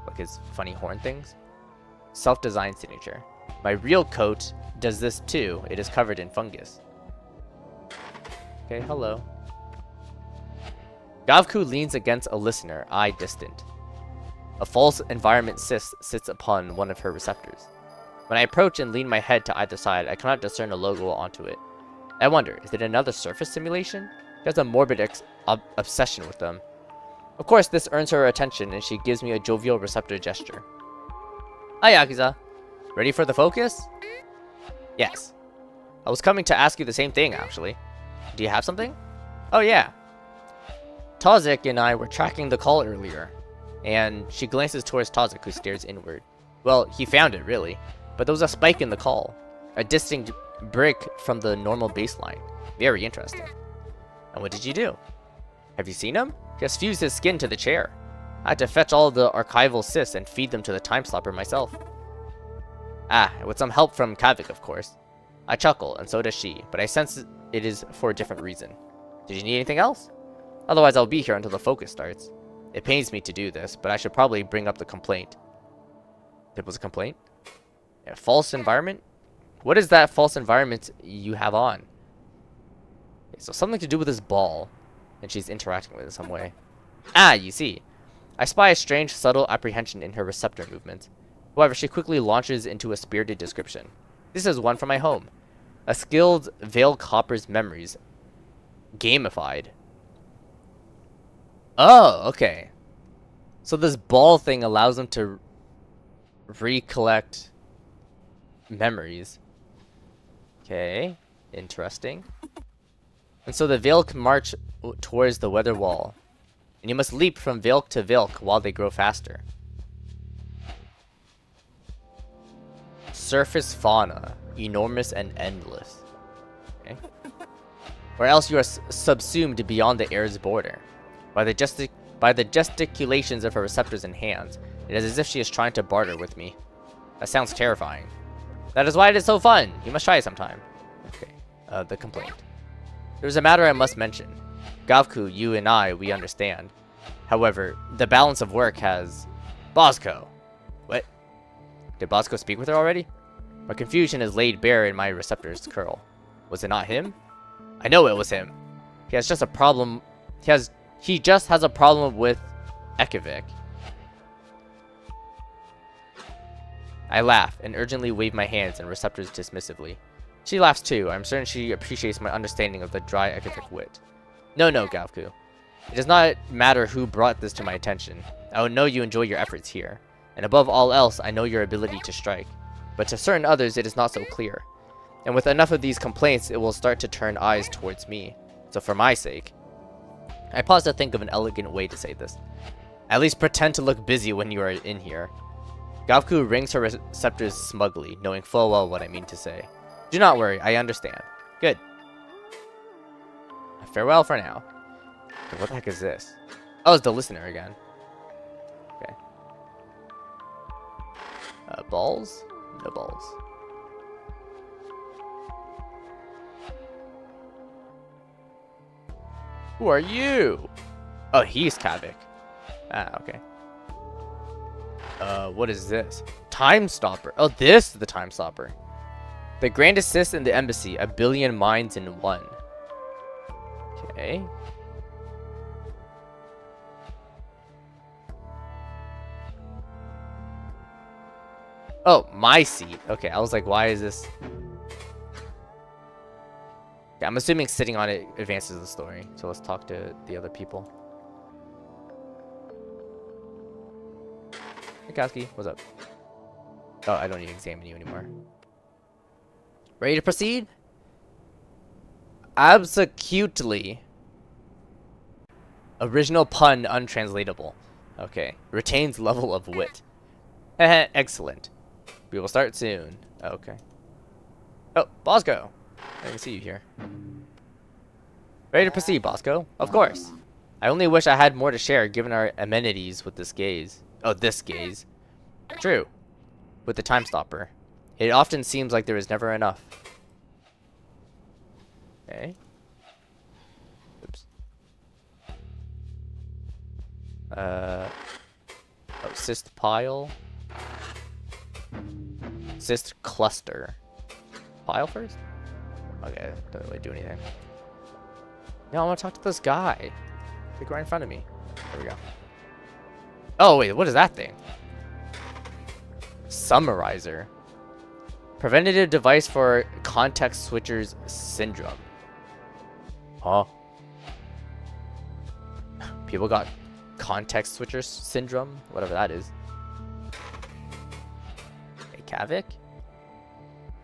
Like his funny horn things. Self-designed signature. My real coat does this too. It is covered in fungus. Okay, hello. Govku leans against a listener, eye distant. A false environment cyst sits upon one of her receptors. When I approach and lean my head to either side, I cannot discern a logo onto it. I wonder, is it another surface simulation? She has a morbid obsession with them. Of course, this earns her attention, and she gives me a jovial receptor gesture. Hi, Yakuza. Ready for the focus? Yes. I was coming to ask you the same thing, actually. Do you have something? Oh, yeah. Tazik and I were tracking the call earlier, and she glances towards Tazik, who stares inward. Well, he found it, really, but there was a spike in the call, a distinct break from the normal baseline. Very interesting. And what did you do? Have you seen him? He has fused his skin to the chair. I had to fetch all the archival cysts and feed them to the time slapper myself. Ah, with some help from Kavik, of course. I chuckle, and so does she, but I sense it is for a different reason. Did you need anything else? Otherwise, I'll be here until the focus starts. It pains me to do this, but I should probably bring up the complaint. There was a complaint? A false environment? What is that false environment you have on? Okay, so something to do with this ball, and she's interacting with it in some way. Ah, you see. I spy a strange, subtle apprehension in her receptor movements. However, she quickly launches into a spirited description. This is one from my home. A skilled Veil Copper's memories. Gamified. Oh, okay. So this ball thing allows them to recollect memories. Okay, interesting. And so the Veil can march towards the weather wall. And you must leap from Veilk to Veilk while they grow faster. Surface fauna. Enormous and endless. Okay. Or else you are subsumed beyond the air's border. By the gesticulations of her receptors and hands, it is as if she is trying to barter with me. That sounds terrifying. That is why it is so fun. You must try it sometime. Okay. The complaint. There's a matter I must mention. Govku, you and I, we understand. However, the balance of work has... Bosco! What? Did Bosco speak with her already? My confusion is laid bare in my receptors curl. Was it not him? I know it was him. He has just a problem... He just has a problem with Ekavik. I laugh and urgently wave my hands and receptors dismissively. She laughs too. I'm certain she appreciates my understanding of the dry Ekavik wit. No, Govku. It does not matter who brought this to my attention. I would know you enjoy your efforts here. And above all else, I know your ability to strike. But to certain others, it is not so clear. And with enough of these complaints, it will start to turn eyes towards me. So for my sake... I pause to think of an elegant way to say this. At least pretend to look busy when you are in here. Govku rings her receptors smugly, knowing full well what I mean to say. Do not worry, I understand. Good. Farewell for now. What the heck is this? Oh, it's the listener again. Okay. Balls? No balls. Who are you? Oh, he's Kavik. Ah, okay. What is this? Time Stopper. Oh, this is the Time Stopper. The Grand Assist in the Embassy. 1 billion minds in one. Okay. Oh, my seat. Okay, I was like, why is this... Yeah, I'm assuming sitting on it advances the story. So let's talk to the other people. Hey, Kasky, what's up? Oh, I don't need to examine you anymore. Ready to proceed? Absolutely. Original pun untranslatable. Okay. Retains level of wit. Excellent. We will start soon. Okay. Oh, Bosco. I can see you here. Ready to proceed, Bosco? Of course. I only wish I had more to share given our amenities with this gaze. Oh, this gaze. True. With the time stopper. It often seems like there is never enough. Okay. Oops. Oh, cyst pile. Cyst cluster. Pile first? Okay, doesn't really do anything. No, I want to talk to this guy. Like right in front of me. There we go. Oh, wait, what is that thing? Summarizer. Preventative device for context switchers syndrome. Huh? People got context switchers syndrome? Whatever that is. Okay, Kavik?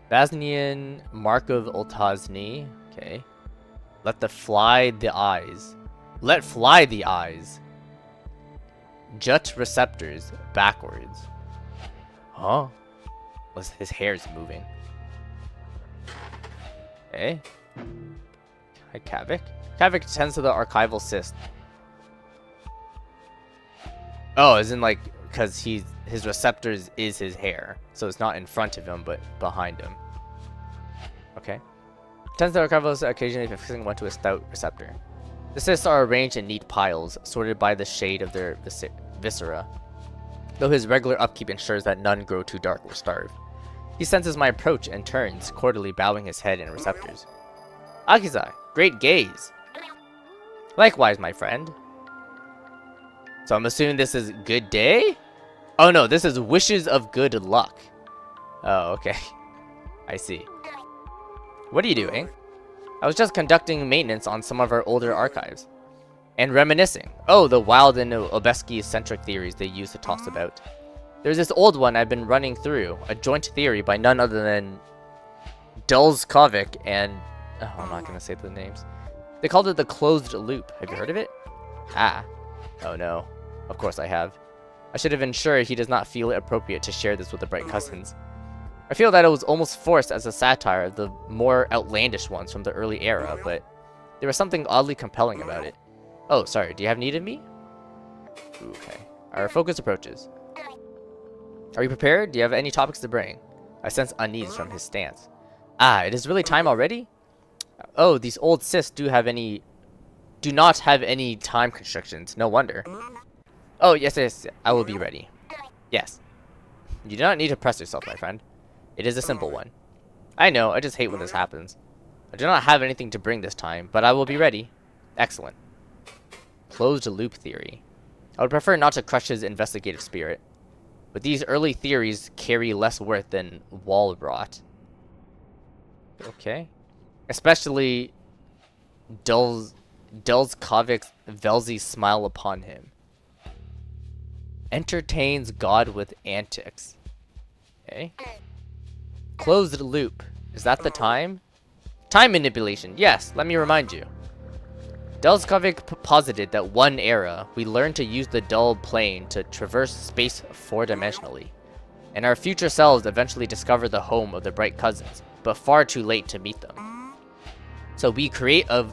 Basnian Markov Oltazny. Okay. Let fly the eyes. Let fly the eyes. Jut receptors backwards. Huh? His hair's moving. Okay. Hi, Kavik. Kavik tends to the archival cyst. Oh, as in like, because his receptors is his hair. So it's not in front of him, but behind him. Okay. Tends to archival cyst occasionally fixing one to a stout receptor. The cysts are arranged in neat piles, sorted by the shade of their viscera. Though his regular upkeep ensures that none grow too dark or starve. He senses my approach and turns, cordially bowing his head and receptors. Akizai, great gaze. Likewise, my friend. So I'm assuming this is good day? Oh no, this is wishes of good luck. Oh, okay. I see. What are you doing? I was just conducting maintenance on some of our older archives. And reminiscing. Oh, the wild and Obeski-centric theories they used to toss about. There's this old one I've been running through, a joint theory by none other than Dulzkovic and... Oh, I'm not going to say the names. They called it the closed loop. Have you heard of it? Ah. Oh no. Of course I have. I should have ensured he does not feel it appropriate to share this with the Bright Cousins. I feel that it was almost forced as a satire of the more outlandish ones from the early era, but there was something oddly compelling about it. Oh, sorry, do you have need of me? Okay. Our focus approaches. Are you prepared? Do you have any topics to bring? I sense unease from his stance. Ah, it is really time already? Oh, these old cysts do not have any time constrictions. No wonder. Oh, yes, I will be ready. Yes. You do not need to press yourself, my friend. It is a simple one. I know, I just hate when this happens. I do not have anything to bring this time, but I will be ready. Excellent. Closed loop theory. I would prefer not to crush his investigative spirit, but these early theories carry less worth than wall rot. Okay. Especially Dulzkovic's Velzy's smile upon him. Entertains God with antics. Okay. Closed loop. Is that the time? Time manipulation. Yes, let me remind you. Dulzkovic posited that one era, we learned to use the dull plane to traverse space four-dimensionally. And our future selves eventually discover the home of the Bright Cousins, but far too late to meet them. So we create a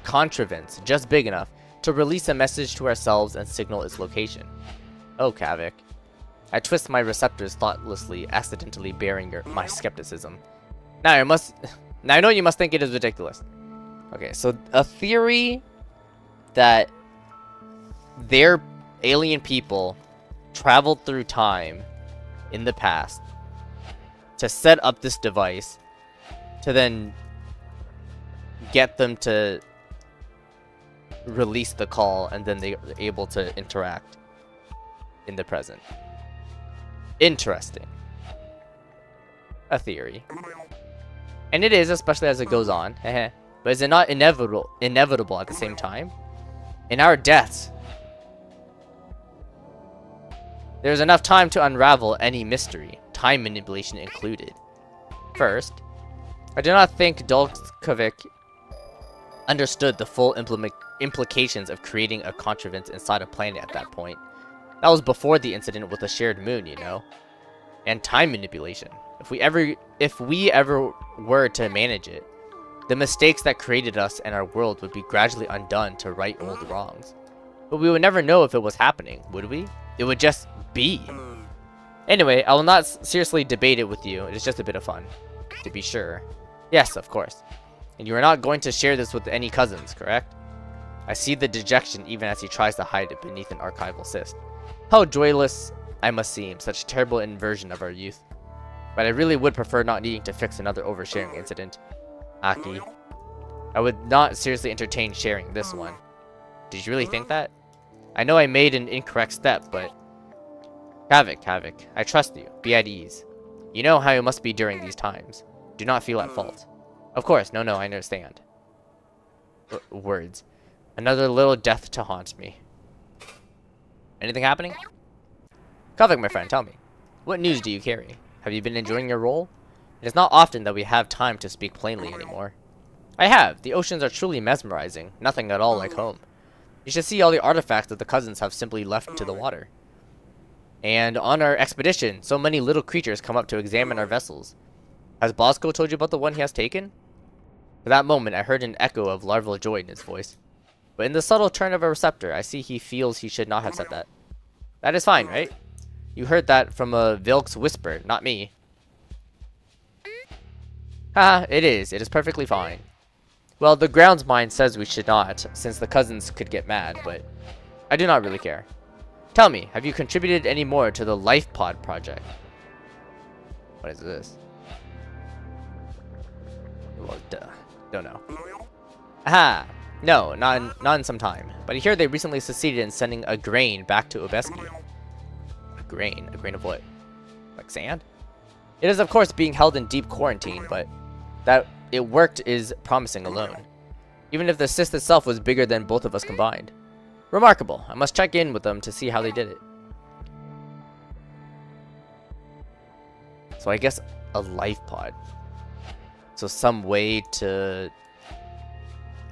contrivance just big enough to release a message to ourselves and signal its location. Oh, Kavik. I twist my receptors thoughtlessly, accidentally bearing my skepticism. Now I know you must think it is ridiculous. Okay, so a theory that their alien people traveled through time in the past to set up this device to then get them to release the call, and then they're able to interact in the present. Interesting. A theory. And it is, especially as it goes on. But is it not inevitable at the same time? In our deaths, There's enough time to unravel any mystery, time manipulation included. First, I do not think Dolkovic understood the full implications of creating a contrivance inside a planet at that point. That was before the incident with the shared moon, you know? And time manipulation. If we ever were to manage it, the mistakes that created us and our world would be gradually undone to right old wrongs. But we would never know if it was happening, would we? It would just be. Anyway, I will not seriously debate it with you. It is just a bit of fun. To be sure. Yes, of course. And you are not going to share this with any cousins, correct? I see the dejection even as he tries to hide it beneath an archival cyst. How joyless I must seem, such a terrible inversion of our youth. But I really would prefer not needing to fix another oversharing incident. Aki. I would not seriously entertain sharing this one. Did you really think that? I know I made an incorrect step, but... Havoc, I trust you. Be at ease. You know how you must be during these times. Do not feel at fault. Of course, no, I understand. Words. Another little death to haunt me. Anything happening? Kavik, my friend, tell me. What news do you carry? Have you been enjoying your role? It is not often that we have time to speak plainly anymore. I have. The oceans are truly mesmerizing. Nothing at all like home. You should see all the artifacts that the cousins have simply left to the water. And on our expedition, so many little creatures come up to examine our vessels. Has Bosco told you about the one he has taken? For that moment, I heard an echo of larval joy in his voice. But in the subtle turn of a receptor, I see he feels he should not have said that. That is fine, right? You heard that from a Vilk's whisper, not me. Haha, it is. It is perfectly fine. Well, the grounds mind says we should not, since the cousins could get mad, but I do not really care. Tell me, have you contributed any more to the Life Pod project? What is this? Well, duh. Don't know. Aha! No, not in some time. But I hear they recently succeeded in sending a grain back to Obeski. A grain? A grain of what? Like sand? It is of course being held in deep quarantine, but that it worked is promising alone. Even if the cyst itself was bigger than both of us combined. Remarkable. I must check in with them to see how they did it. So I guess a life pod. So some way to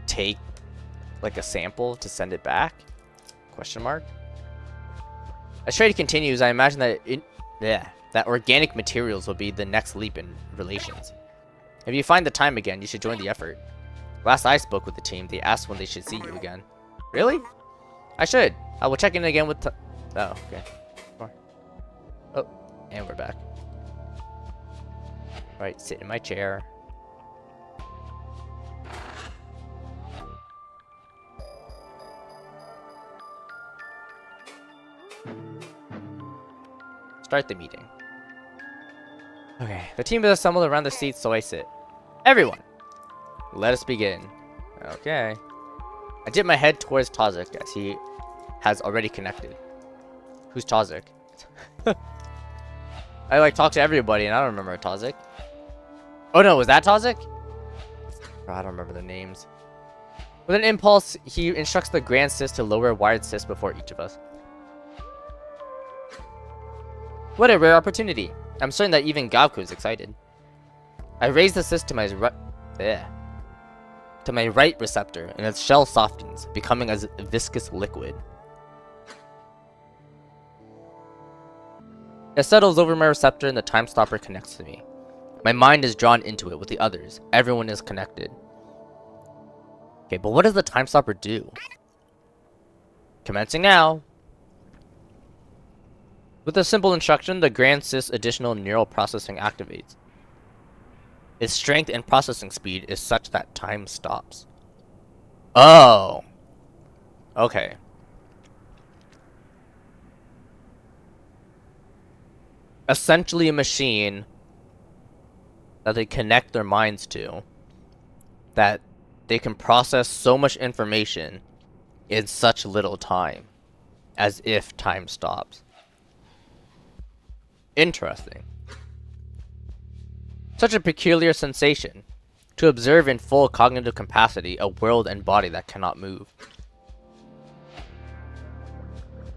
take like a sample to send it back? Question mark. As trade continues, I imagine that that organic materials will be the next leap in relations. If you find the time again, you should join the effort. Last I spoke with the team, they asked when they should see you again. Really? I should. I will check in again with oh, okay. Oh, and we're back. Alright, sit in my chair. Start the meeting. Okay, the team is assembled around the seats, so I sit. Everyone! Let us begin. Okay. I dip my head towards Tazik as he has already connected. Who's Tazik? I like talk to everybody and I don't remember Tazik. Oh no, was that Tazik? Oh, I don't remember the names. With an impulse, he instructs the Grand Sis to lower a wired cyst before each of us. What a rare opportunity. I'm certain that even Gavku is excited. I raise the cyst to my right receptor, and its shell softens, becoming a viscous liquid. It settles over my receptor and the time stopper connects to me. My mind is drawn into it with the others. Everyone is connected. Okay, but what does the time stopper do? Commencing now. With a simple instruction, the Grand Sis additional neural processing activates. Its strength and processing speed is such that time stops. Oh. Okay. Essentially a machine that they connect their minds to, that they can process so much information in such little time, as if time stops. Interesting. Such a peculiar sensation, to observe in full cognitive capacity a world and body that cannot move.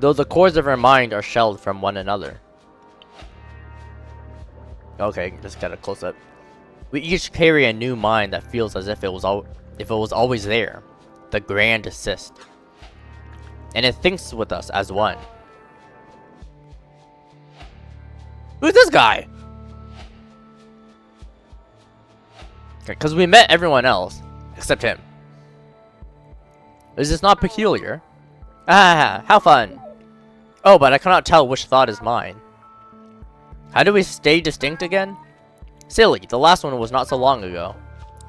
though the cores of our mind are shelled from one another. Okay, let's get a close-up. We each carry a new mind that feels as if it was always there, the grand assist. And it thinks with us as one. Who's this guy? Because we met everyone else, except him. Is this not peculiar? Ah, how fun. Oh, but I cannot tell which thought is mine. How do we stay distinct again? Silly, the last one was not so long ago.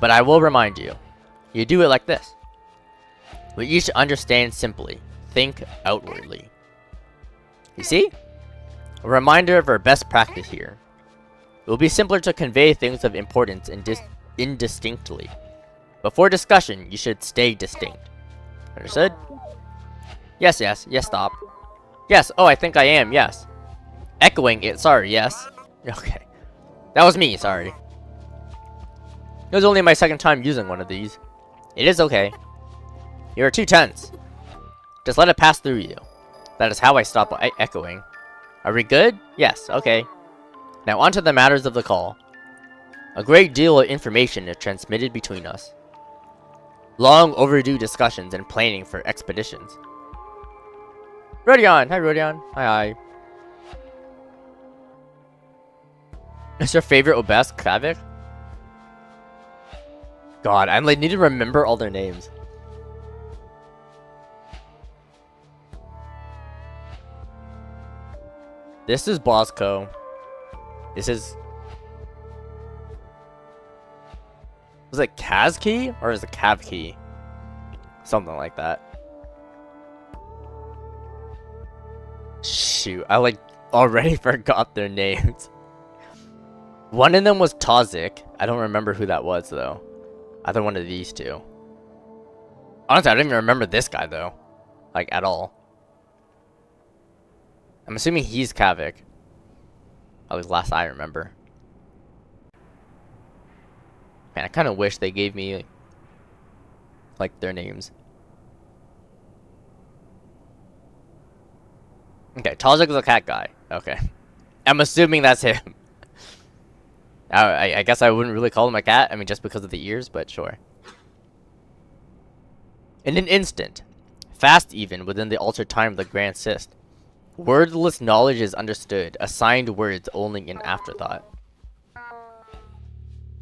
But I will remind you. You do it like this. We each understand simply. Think outwardly. You see? A reminder of our best practice here. It will be simpler to convey things of importance indistinctly. Before discussion, you should stay distinct. Understood? Yes, stop. Yes, oh, I think I am, yes. Echoing it, sorry, yes. Okay. That was me, sorry. It was only my second time using one of these. It is okay. You are too tense. Just let it pass through you. That is how I stop echoing. Are we good? Yes, okay. Now on to the matters of the call. A great deal of information is transmitted between us. Long overdue discussions and planning for expeditions. Rodion! Hi, Rodion. Hi. Is your favorite Obes Kravik? God, I need to remember all their names. This is Bosco. This is... Was it Kazkey? Or is it Kavkey? Something like that. Shoot, I already forgot their names. One of them was Tozik. I don't remember who that was though. Either one of these two. Honestly, I don't even remember this guy though. At all. I'm assuming he's Kavik. At least last I remember. Man, I kind of wish they gave me their names. Okay, Tozik is a cat guy. Okay. I'm assuming that's him. I guess I wouldn't really call him a cat. I mean, just because of the ears, but sure. In an instant, fast even within the altered time of the Grand Cyst, wordless knowledge is understood, assigned words only in afterthought.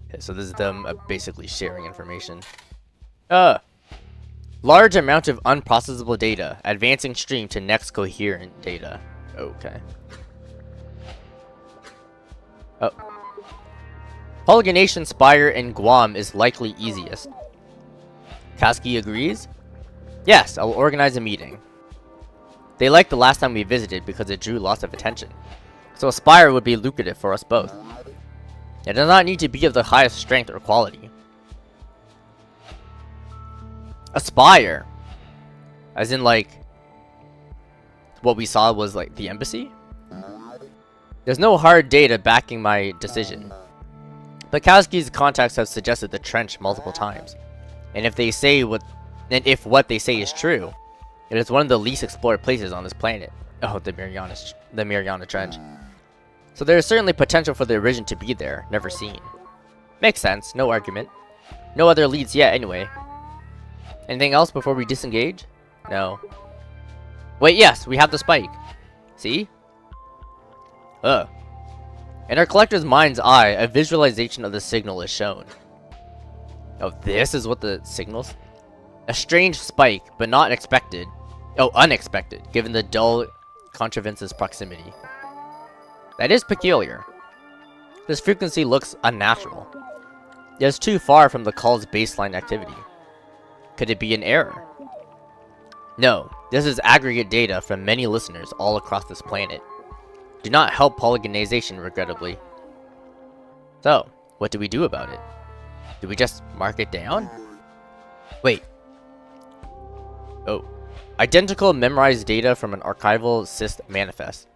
Okay, so this is them basically sharing information. Large amount of unprocessable data, advancing stream to next coherent data. Okay. Oh. Polygonation Spire in Guam is likely easiest. Kaski agrees? Yes, I'll organize a meeting. They liked the last time we visited because it drew lots of attention. So a spire would be lucrative for us both. It does not need to be of the highest strength or quality. A spire? As in what we saw was the embassy? There's no hard data backing my decision. Bukowski's contacts have suggested the trench multiple times. And if what they say is true, it is one of the least explored places on this planet. Oh, the Mariana Trench. So there is certainly potential for the origin to be there, never seen. Makes sense, no argument. No other leads yet, anyway. Anything else before we disengage? No. Wait, yes, we have the spike. See? In our collector's mind's eye, a visualization of the signal is shown. Oh, this is what the signals? A strange spike, but not expected. Oh, unexpected, given the dull contrivance's proximity. That is peculiar. This frequency looks unnatural. It is too far from the call's baseline activity. Could it be an error? No, this is aggregate data from many listeners all across this planet. Do not help polygonization, regrettably. So, what do we do about it? Do we just mark it down? Wait. Oh. Identical memorized data from an archival cyst manifest.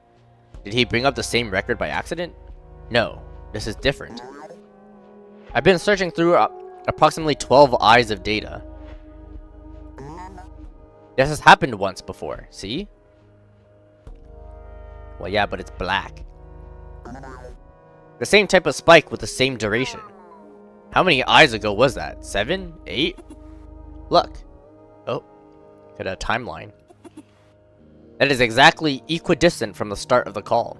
Did he bring up the same record by accident? No, this is different. I've been searching through approximately 12 eyes of data. This has happened once before, see? Well, yeah, but it's black. The same type of spike with the same duration. How many eyes ago was that? 7? 8? Look. Oh. Got a timeline. That is exactly equidistant from the start of the call.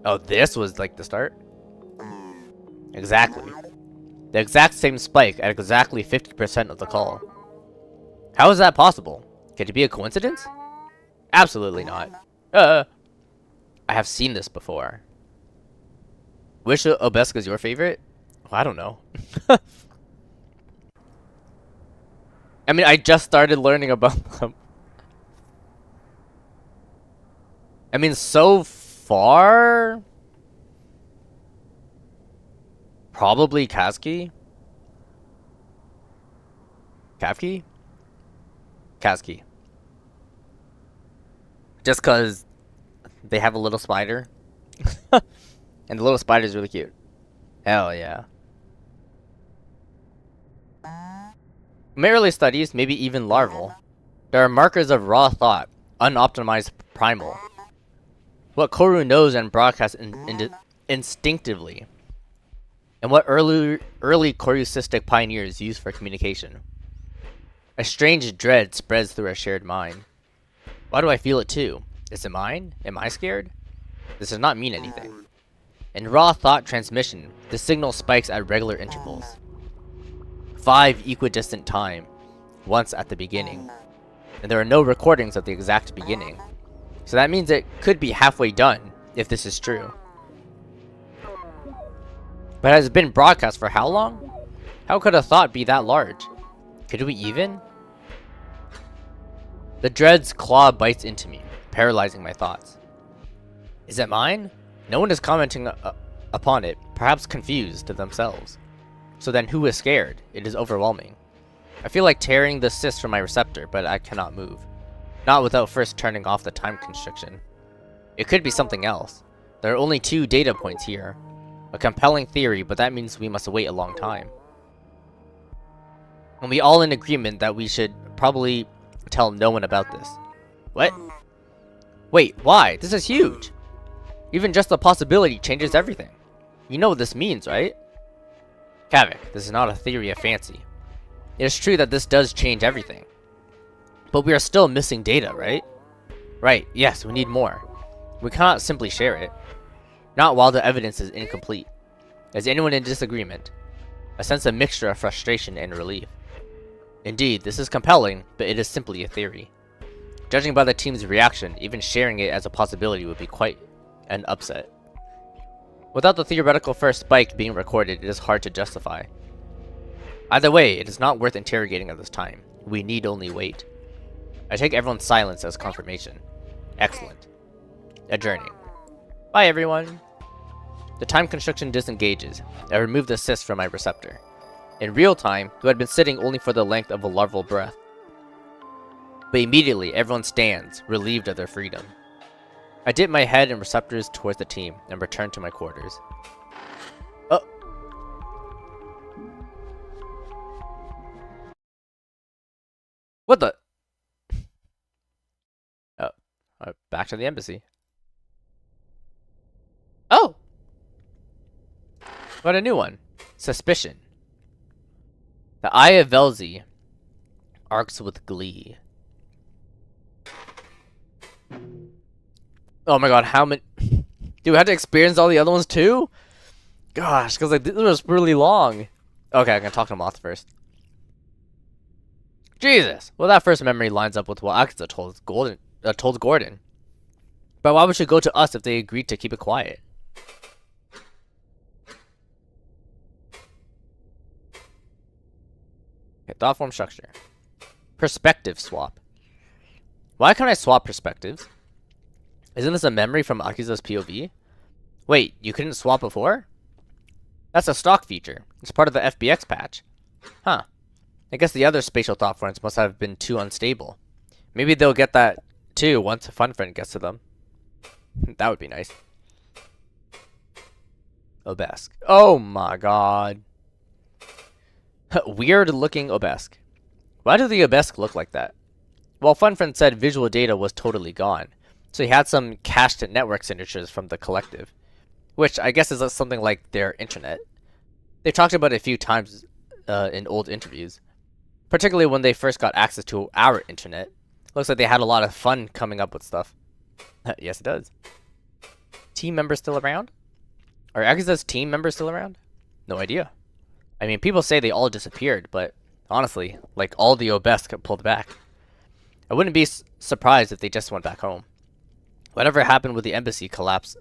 Oh, this was like the start? Exactly. The exact same spike at exactly 50% of the call. How is that possible? Could it be a coincidence? Absolutely not. I have seen this before. Which obelisk is your favorite? Well, I don't know. I mean, I just started learning about them. I mean, so far... Probably Kazki? Kavki? Kazki. Just because they have a little spider. And the little spider is really cute. Hell yeah. In my early studies, maybe even larval, there are markers of raw thought, unoptimized primal. What Corru knows and broadcasts instinctively. And what early Corusistic pioneers use for communication. A strange dread spreads through our shared mind. Why do I feel it too? Is it mine? Am I scared? This does not mean anything. In raw thought transmission, the signal spikes at regular intervals. 5 equidistant time, once at the beginning. And there are no recordings of the exact beginning. So that means it could be halfway done, if this is true. But has it been broadcast for how long? How could a thought be that large? Could we even? The dread's claw bites into me, paralyzing my thoughts. Is it mine? No one is commenting upon it, perhaps confused to themselves. So then who is scared? It is overwhelming. I feel like tearing the cyst from my receptor, but I cannot move. Not without first turning off the time constriction. It could be something else. There are only 2 data points here. A compelling theory, but that means we must wait a long time. And we all in agreement that we should probably tell no one about this. What? Wait, why? This is huge! Even just the possibility changes everything. You know what this means, right? Kavik, this is not a theory of fancy. It is true that this does change everything. But we are still missing data, right? Right, yes, we need more. We cannot simply share it. Not while the evidence is incomplete. Is anyone in disagreement? I sense a mixture of frustration and relief. Indeed, this is compelling, but it is simply a theory. Judging by the team's reaction, even sharing it as a possibility would be quite an upset. Without the theoretical first spike being recorded, it is hard to justify. Either way, it is not worth interrogating at this time. We need only wait. I take everyone's silence as confirmation. Excellent. Adjourning. Bye, everyone. The time constriction disengages. I remove the cyst from my receptor. In real time, who had been sitting only for the length of a larval breath. But immediately, everyone stands, relieved of their freedom. I dip my head and receptors towards the team and return to my quarters. Oh. What the? Oh. Back to the embassy. Oh! Got a new one. Suspicion. The Eye of Velzi arcs with glee. Oh my god, how many... Do we have to experience all the other ones too? Gosh, because like, this was really long. Okay, I'm gonna talk to Moth first. Jesus! Well, that first memory lines up with what Akiza told Gordon. But why would she go to us if they agreed to keep it quiet? Okay, thought form structure. Perspective swap. Why can't I swap perspectives? Isn't this a memory from Akiza's POV? Wait, you couldn't swap before? That's a stock feature. It's part of the FBX patch. Huh. I guess the other spatial thought forms must have been too unstable. Maybe they'll get that too once a fun friend gets to them. That would be nice. Obelisk. Oh my god. Weird looking obelisk. Why do the obelisk look like that? Well, Fun Friend said visual data was totally gone. So he had some cached network signatures from the collective, which I guess is something like their internet. They talked about it a few times in old interviews, particularly when they first got access to our internet. Looks like they had a lot of fun coming up with stuff. Yes, it does. Team members still around? Are Agatha's team members still around? No idea. I mean, people say they all disappeared, but honestly, like all the Obes got pulled back. I wouldn't be surprised if they just went back home. Whatever happened with the embassy collapse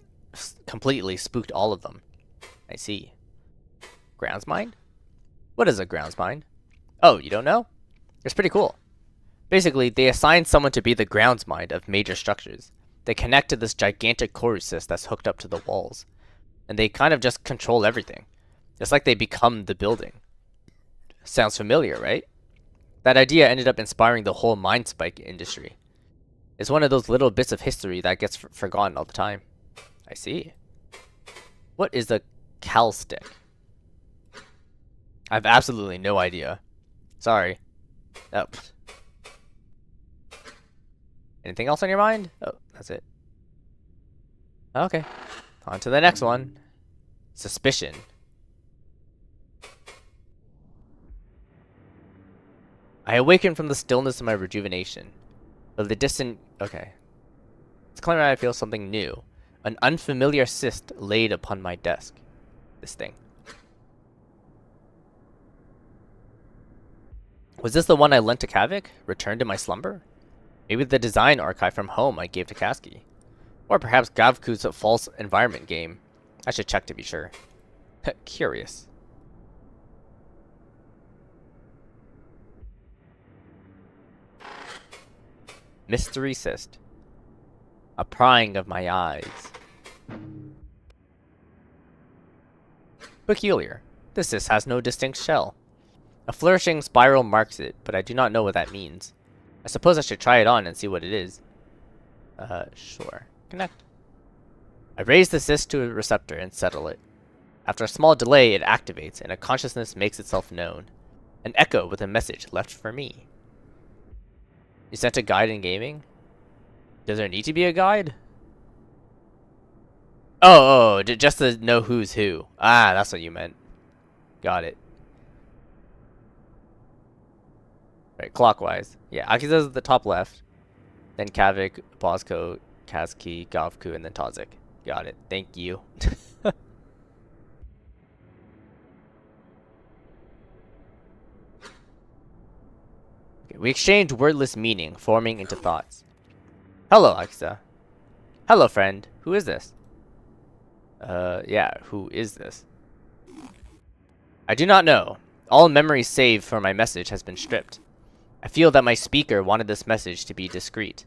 completely spooked all of them. I see. Grounds mind? What is a grounds mind? Oh, you don't know? It's pretty cool. Basically, they assign someone to be the grounds mind of major structures. They connect to this gigantic corru that's hooked up to the walls. And they kind of just control everything. It's like they become the building. Sounds familiar, right? That idea ended up inspiring the whole mind spike industry. It's one of those little bits of history that gets forgotten all the time. I see. What is a cal stick? I have absolutely no idea. Sorry. Oh. Anything else on your mind? Oh, that's it. Okay. On to the next one. Suspicion. I awaken from the stillness of my rejuvenation. Of the distant... Okay. It's clear I feel something new. An unfamiliar cyst laid upon my desk. This thing. Was this the one I lent to Kavik? Returned in my slumber? Maybe the design archive from home I gave to Kasky. Or perhaps Gavku's false environment game. I should check to be sure. Curious. Mystery cyst. A prying of my eyes. Peculiar. This cyst has no distinct shell. A flourishing spiral marks it, but I do not know what that means. I suppose I should try it on and see what it is. Sure. Connect. I raise the cyst to a receptor and settle it. After a small delay, it activates, and a consciousness makes itself known. An echo with a message left for me. You sent a guide in gaming? Does there need to be a guide? Oh, just to know who's who. Ah, that's what you meant. Got it. Right, clockwise. Yeah, Akiza's at the top left. Then Kavik, Bosco, Kazki, Gavku, and then Tazik. Got it. Thank you. Okay, we exchange wordless meaning, forming into thoughts. Hello, Akiza. Hello, friend. Who is this? Yeah, who is this? I do not know. All memory saved for my message has been stripped. I feel that my speaker wanted this message to be discreet.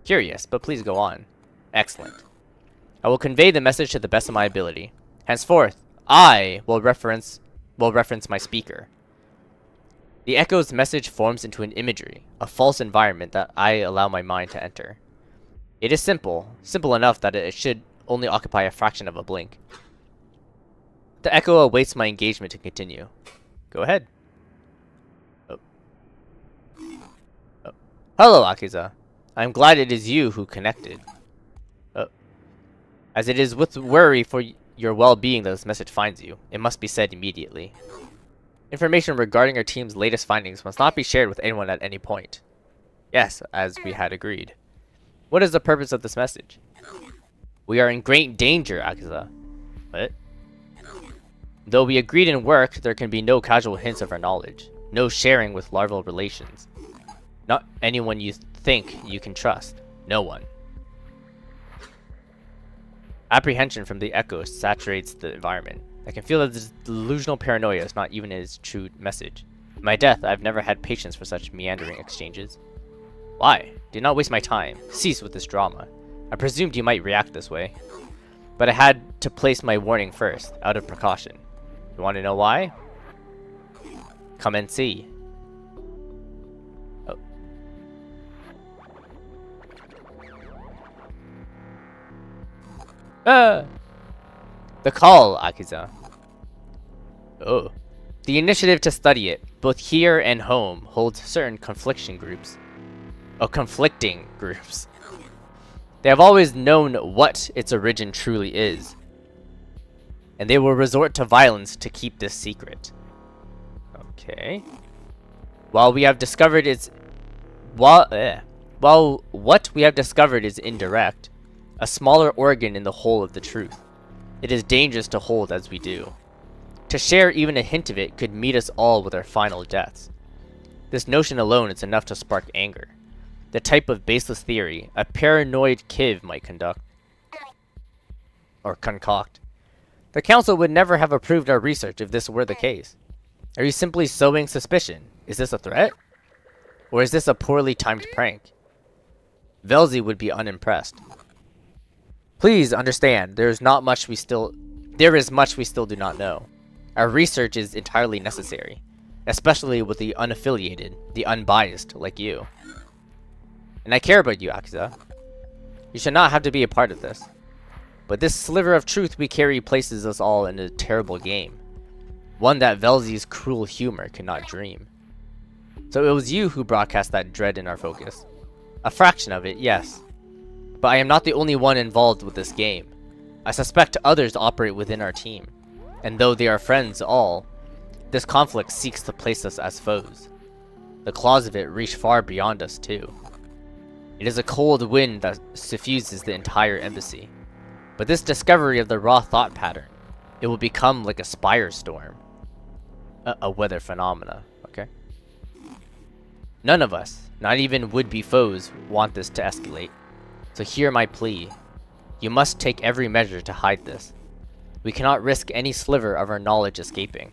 Curious, but please go on. Excellent. I will convey the message to the best of my ability. Henceforth, I will reference my speaker. The echo's message forms into an imagery, a false environment that I allow my mind to enter. It is simple enough that it should only occupy a fraction of a blink. The echo awaits my engagement to continue. Go ahead. Hello, Akiza. I am glad it is you who connected. As it is with worry for your well-being that this message finds you, it must be said immediately. Information regarding our team's latest findings must not be shared with anyone at any point. Yes, as we had agreed. What is the purpose of this message? We are in great danger, Akiza. What? Though we agreed in work, there can be no casual hints of our knowledge. No sharing with larval relations. Not anyone you think you can trust. No one. Apprehension from the echo saturates the environment. I can feel that this delusional paranoia is not even its true message. In my death, I've never had patience for such meandering exchanges. Why? Do not waste my time. Cease with this drama. I presumed you might react this way. But I had to place my warning first, out of precaution. You want to know why? Come and see. The call, Akiza. Oh. The initiative to study it, both here and home, holds certain conflicting groups. They have always known what its origin truly is, and they will resort to violence to keep this secret. Okay. While we have discovered its... While what we have discovered is indirect, a smaller organ in the whole of the truth, it is dangerous to hold as we do. To share even a hint of it could meet us all with our final deaths. This notion alone is enough to spark anger. The type of baseless theory a paranoid Kiv might conduct. Or concoct. The council would never have approved our research if this were the case. Are you simply sowing suspicion? Is this a threat? Or is this a poorly timed prank? Velzy would be unimpressed. Please understand, there is much we still do not know. Our research is entirely necessary, especially with the unaffiliated, the unbiased, like you. And I care about you, Akiza. You should not have to be a part of this. But this sliver of truth we carry places us all in a terrible game. One that Velzy's cruel humor cannot dream. So it was you who broadcast that dread in our focus. A fraction of it, yes. But I am not the only one involved with this game. I suspect others operate within our team. And though they are friends all, this conflict seeks to place us as foes. The claws of it reach far beyond us too. It is a cold wind that suffuses the entire embassy. But this discovery of the raw thought pattern, it will become like a spire storm. A weather phenomena, okay? None of us, not even would-be foes, want this to escalate. So hear my plea. You must take every measure to hide this. We cannot risk any sliver of our knowledge escaping.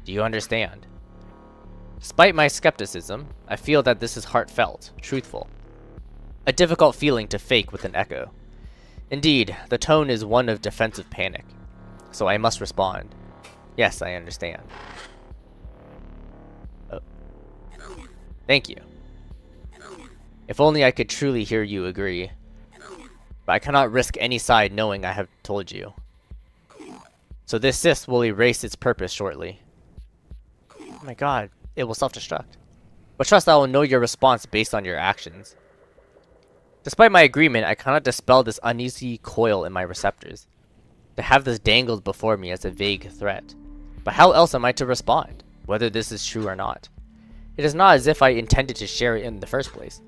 Do you understand? Despite my skepticism, I feel that this is heartfelt, truthful. A difficult feeling to fake with an echo. Indeed, the tone is one of defensive panic. So I must respond. Yes, I understand. Oh. Thank you. If only I could truly hear you agree. But I cannot risk any side knowing I have told you. So this cyst will erase its purpose shortly. Oh my god, it will self-destruct. But trust I will know your response based on your actions. Despite my agreement, I cannot dispel this uneasy coil in my receptors. To have this dangled before me as a vague threat. But how else am I to respond, whether this is true or not? It is not as if I intended to share it in the first place.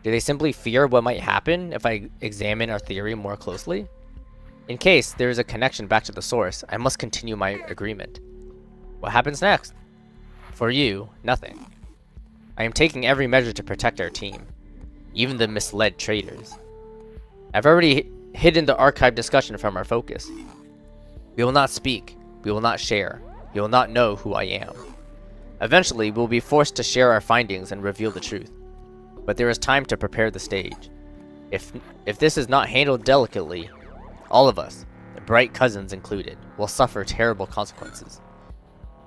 Do they simply fear what might happen if I examine our theory more closely? In case there is a connection back to the source, I must continue my agreement. What happens next? For you, nothing. I am taking every measure to protect our team, even the misled traitors. I've already hidden the archive discussion from our focus. We will not speak, we will not share, you will not know who I am. Eventually, we will be forced to share our findings and reveal the truth. But there is time to prepare the stage. If this is not handled delicately, all of us, the bright cousins included, will suffer terrible consequences.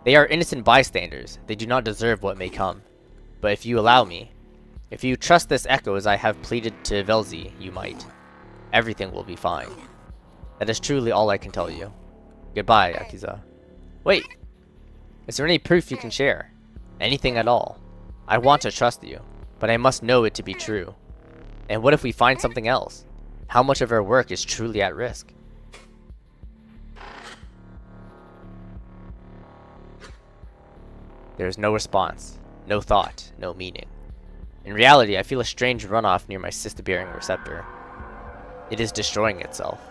They are innocent bystanders, they do not deserve what may come. But if you allow me, if you trust this echo as I have pleaded to Velzy, you might. Everything will be fine. That is truly all I can tell you. Goodbye, Akiza. Wait! Is there any proof you can share? Anything at all? I want to trust you, but I must know it to be true. And what if we find something else? How much of our work is truly at risk? There is no response, no thought, no meaning. In reality, I feel a strange runoff near my cyst-bearing receptor. It is destroying itself.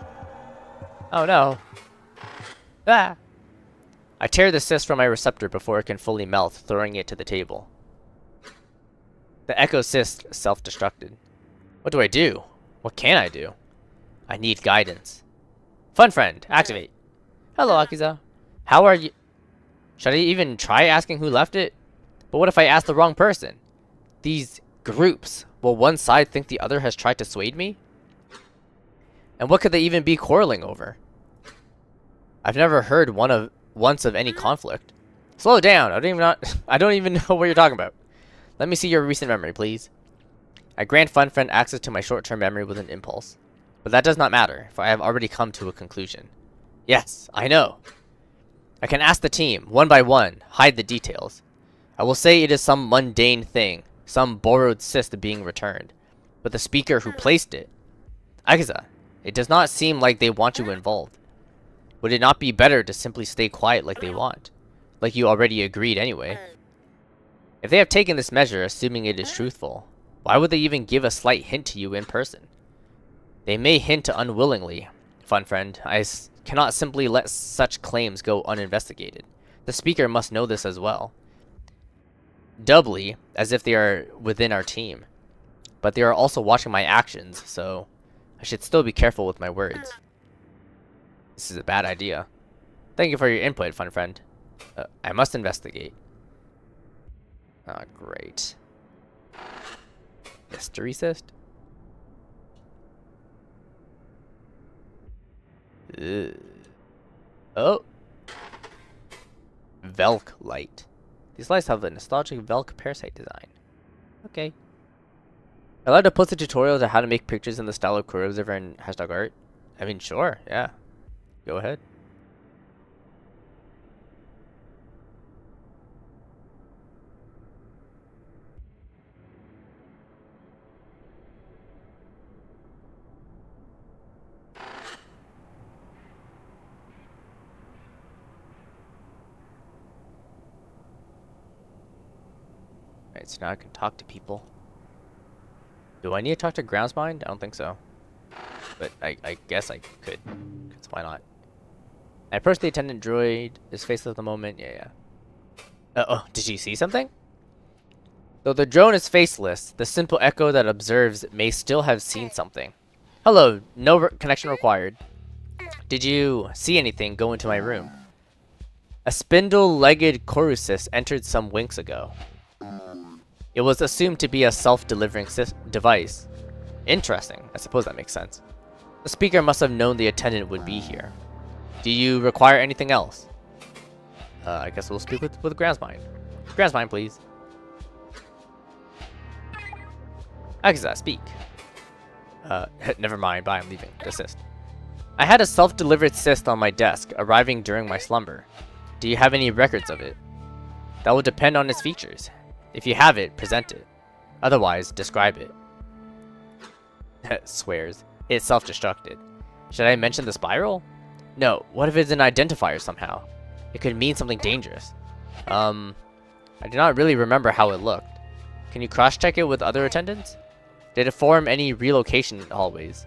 Oh no! Ah! I tear the cyst from my receptor before it can fully melt, throwing it to the table. The echo cyst self-destructed. What do I do? What can I do? I need guidance. Fun friend, activate. Hello, Akiza. How are you? Should I even try asking who left it? But what if I ask the wrong person? These groups, will one side think the other has tried to sway me? And what could they even be quarreling over? I've never heard once of any conflict. Slow down. I don't even know what you're talking about. Let me see your recent memory, please. I grant Fun Friend access to my short-term memory with an impulse. But that does not matter, for I have already come to a conclusion. Yes, I know. I can ask the team, one by one, hide the details. I will say it is some mundane thing, some borrowed cyst being returned. But the speaker who placed it, Akiza, it does not seem like they want you involved. Would it not be better to simply stay quiet like they want? Like you already agreed anyway. If they have taken this measure, assuming it is truthful, why would they even give a slight hint to you in person? They may hint unwillingly. Fun friend, cannot simply let such claims go uninvestigated. The speaker must know this as well. Doubly, as if they are within our team. But they are also watching my actions, so I should still be careful with my words. This is a bad idea. Thank you for your input, fun friend. I must investigate. Ah, great. Mystery cyst? Oh. Velk light. These lights have the nostalgic Velk parasite design. Okay. Allowed to post a tutorial to how to make pictures in the style of corru.observer and #art. I mean, sure, yeah. Go ahead. Alright, so now I can talk to people. Do I need to talk to Groundsmind? I don't think so. But I guess I could. Because why not? I approached the attendant droid. His face at the moment. Yeah. Oh, did you see something? Though the drone is faceless, the simple echo that observes may still have seen something. Hello, no connection required. Did you see anything go into my room? A spindle-legged corru entered some winks ago. It was assumed to be a self-delivering device. Interesting. I suppose that makes sense. The speaker must have known the attendant would be here. Do you require anything else? I guess we'll speak with Groundsmind. Groundsmind, please. Akiza, speak. Never mind. Bye, I'm leaving. Desist. I had a self-delivered cyst on my desk, arriving during my slumber. Do you have any records of it? That will depend on its features. If you have it, present it. Otherwise, describe it. Swears. It's self-destructed. Should I mention the spiral? No. What if it's an identifier somehow? It could mean something dangerous. I do not really remember how it looked. Can you cross-check it with other attendants? Did it form any relocation hallways?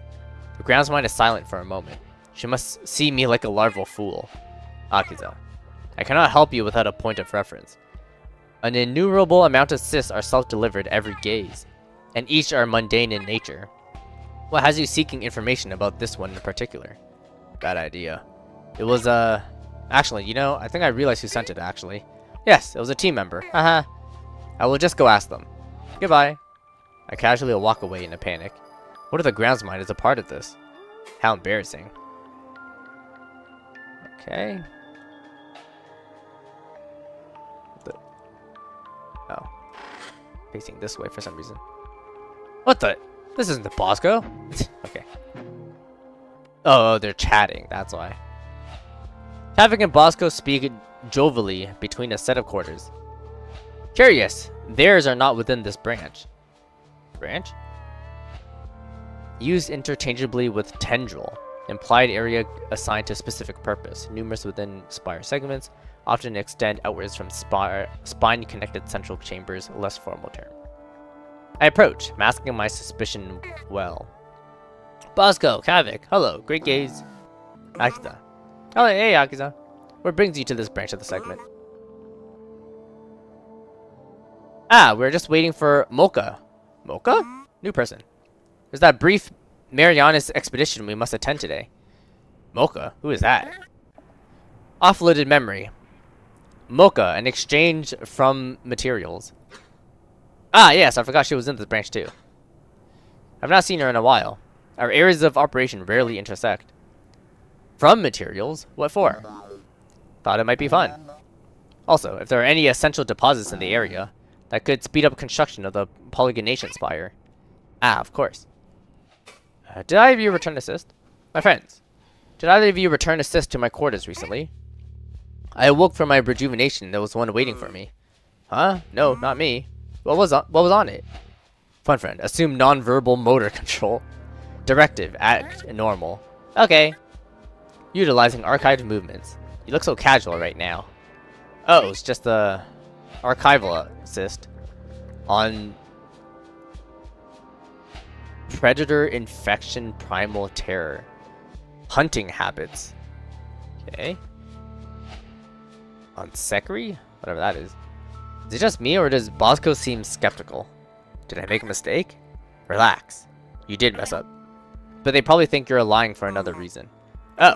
The Groundsmind is silent for a moment. She must see me like a larval fool. Akiza. I cannot help you without a point of reference. An innumerable amount of cysts are self-delivered every gaze, and each are mundane in nature. What has you seeking information about this one in particular? Bad idea. It was, actually, you know, I think I realized who sent it, actually. Yes, it was a team member. Haha. I will just go ask them. Goodbye. I casually walk away in a panic. What if the Groundsmind is a part of this? How embarrassing. Okay. Oh. Facing this way for some reason. What the? This isn't the Bosco. Okay. Oh, they're chatting. That's why. Tavik and Bosco speak jovially between a set of quarters. Curious. Theirs are not within this branch. Branch? Used interchangeably with tendril. Implied area assigned to specific purpose. Numerous within spire segments. Often extend outwards from spine-connected central chambers, less formal term. I approach, masking my suspicion well. Bosco, Kavik, hello, great gaze. Akiza. Oh, hey, Akiza. What brings you to this branch of the segment? Ah, we're just waiting for Mocha. Mocha? New person. There's that brief Marianas expedition we must attend today. Mocha? Who is that? Offloaded memory. Mocha, an exchange from materials. Ah, yes, I forgot she was in this branch too. I've not seen her in a while. Our areas of operation rarely intersect. From materials? What for? Thought it might be fun. Also, if there are any essential deposits in the area, that could speed up construction of the polygonation spire. Ah, of course. Did either of you return assist? My friends, did either of you return assist to my quarters recently? I awoke from my rejuvenation and there was one waiting for me. Huh? No, not me. What was on it? Fun friend, assume non-verbal motor control. Directive, act normal. Okay. Utilizing archived movements. You look so casual right now. Oh, it's just the archival assist on predator infection primal terror. Hunting habits. Okay. On Sekri? Whatever that is. Is it just me or does Bosco seem skeptical? Did I make a mistake? Relax. You did mess up. But they probably think you're lying for another reason. Oh.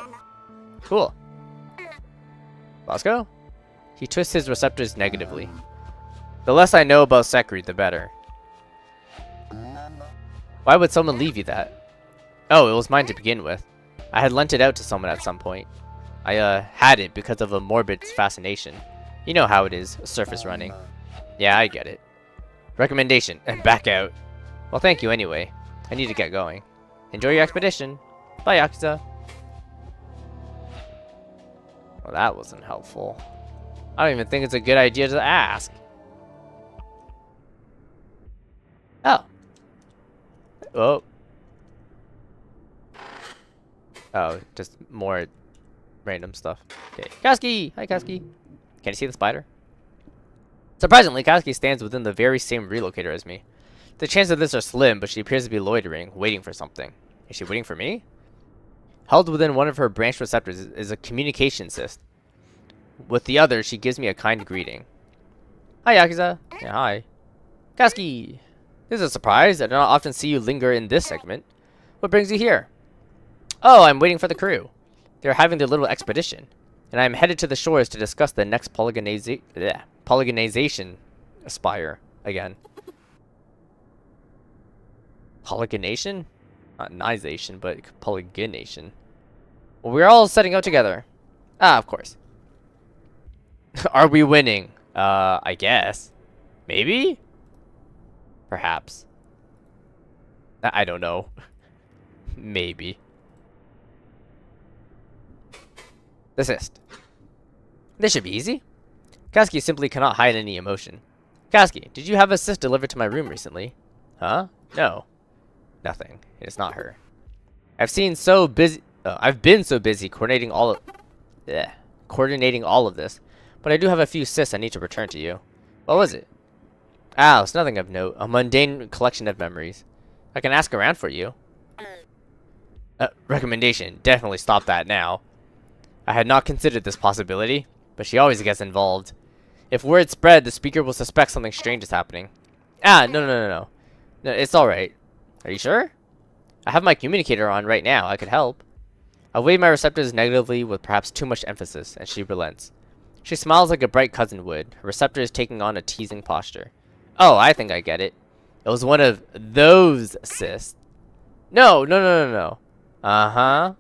Cool. Bosco? He twists his receptors negatively. The less I know about Sekri, the better. Why would someone leave you that? Oh, it was mine to begin with. I had lent it out to someone at some point. I had it because of a morbid fascination. You know how it is, surface running. Yeah, I get it. Recommendation, and back out. Well, thank you anyway. I need to get going. Enjoy your expedition. Bye, Yakuza. Well, that wasn't helpful. I don't even think it's a good idea to ask. Oh. Oh. Oh, just more random stuff. Okay. Kaski! Hi, Kaski. Can you see the spider? Surprisingly, Kaski stands within the very same relocator as me. The chances of this are slim, but she appears to be loitering, waiting for something. Is she waiting for me? Held within one of her branched receptors is a communication cyst. With the other, she gives me a kind greeting. Hi, Yakuza. Yeah, hi. Kaski! This is a surprise. I do not often see you linger in this segment. What brings you here? Oh, I'm waiting for the crew. They're having their little expedition, and I'm headed to the shores to discuss the next polygonization aspire again. Polygonation? Not nization, but polygonation. Well, we're all setting out together. Ah, of course. Are we winning? I guess. Maybe? Perhaps. I don't know. Maybe. Desist. This should be easy. Kaski simply cannot hide any emotion. Kaski, did you have a cyst delivered to my room recently? Huh? No. Nothing. It is not her. I've been so busy coordinating all of this, but I do have a few cysts I need to return to you. What was it? Ah, it's nothing of note. A mundane collection of memories. I can ask around for you. Recommendation. Definitely stop that now. I had not considered this possibility, but she always gets involved. If word spread, the speaker will suspect something strange is happening. Ah, no. No, it's alright. Are you sure? I have my communicator on right now. I could help. I weigh my receptors negatively with perhaps too much emphasis, and she relents. She smiles like a bright cousin would, her receptors taking on a teasing posture. Oh, I think I get it. It was one of those cysts. No. Uh-huh.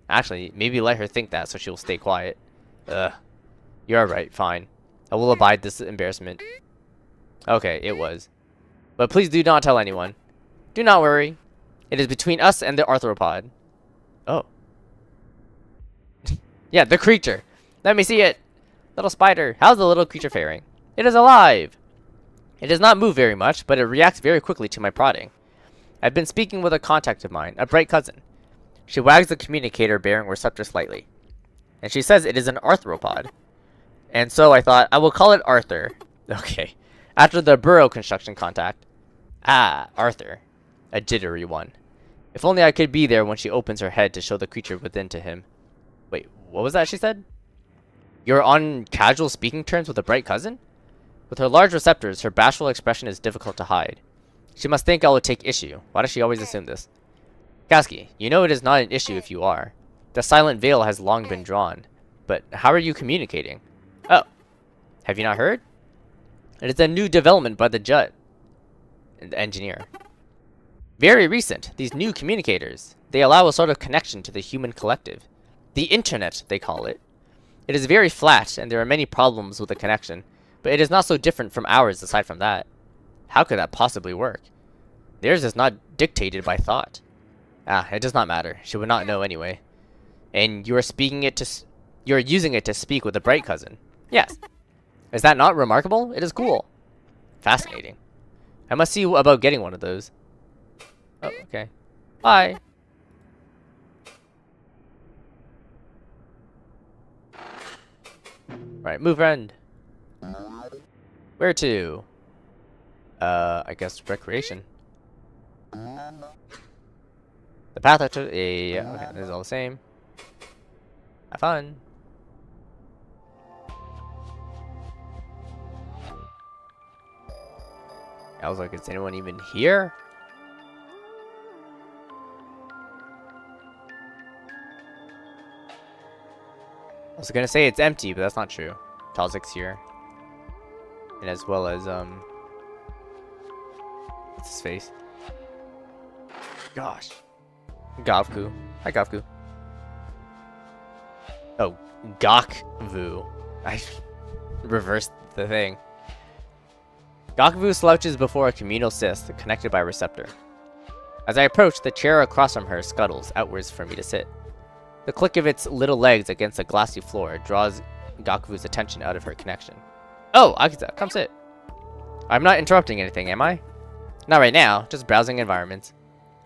Actually, maybe let her think that so she'll stay quiet. You're alright, fine. I will abide this embarrassment. Okay, it was. But please do not tell anyone. Do not worry. It is between us and the arthropod. Oh. Yeah, the creature. Let me see it. Little spider. How's the little creature faring? It is alive. It does not move very much, but it reacts very quickly to my prodding. I've been speaking with a contact of mine, a bright cousin. She wags the communicator bearing receptor slightly. And she says it is an arthropod. And so I thought, I will call it Arthur. Okay. After the burrow construction contact. Ah, Arthur. A jittery one. If only I could be there when she opens her head to show the creature within to him. Wait, what was that she said? You're on casual speaking terms with a bright cousin? With her large receptors, her bashful expression is difficult to hide. She must think I will take issue. Why does she always assume this? Kaski, you know it is not an issue if you are. The silent veil has long been drawn. But how are you communicating? Oh. Have you not heard? It is a new development by the engineer. Very recent. These new communicators. They allow a sort of connection to the human collective. The internet, they call it. It is very flat, and there are many problems with the connection. But it is not so different from ours aside from that. How could that possibly work? Theirs is not dictated by thought. Ah, it does not matter. She would not know anyway. And you are using it to speak with a bright cousin. Yes. Is that not remarkable? It is cool. Fascinating. I must see about getting one of those. Oh, okay. Bye. Right, move friend. Where to? I guess recreation. The path I took. Yeah, okay, this is all the same. Have fun. I was like, is anyone even here? I was gonna say it's empty, but that's not true. Tozik's here. And as well as, what's his face? Gosh. Gavku. Hi, Gavku. Oh, Gakvu. I reversed the thing. Gakvu slouches before a communal cyst connected by a receptor. As I approach, the chair across from her scuttles outwards for me to sit. The click of its little legs against the glassy floor draws Gakvu's attention out of her connection. Oh, Akita, come sit. I'm not interrupting anything, am I? Not right now, just browsing environments.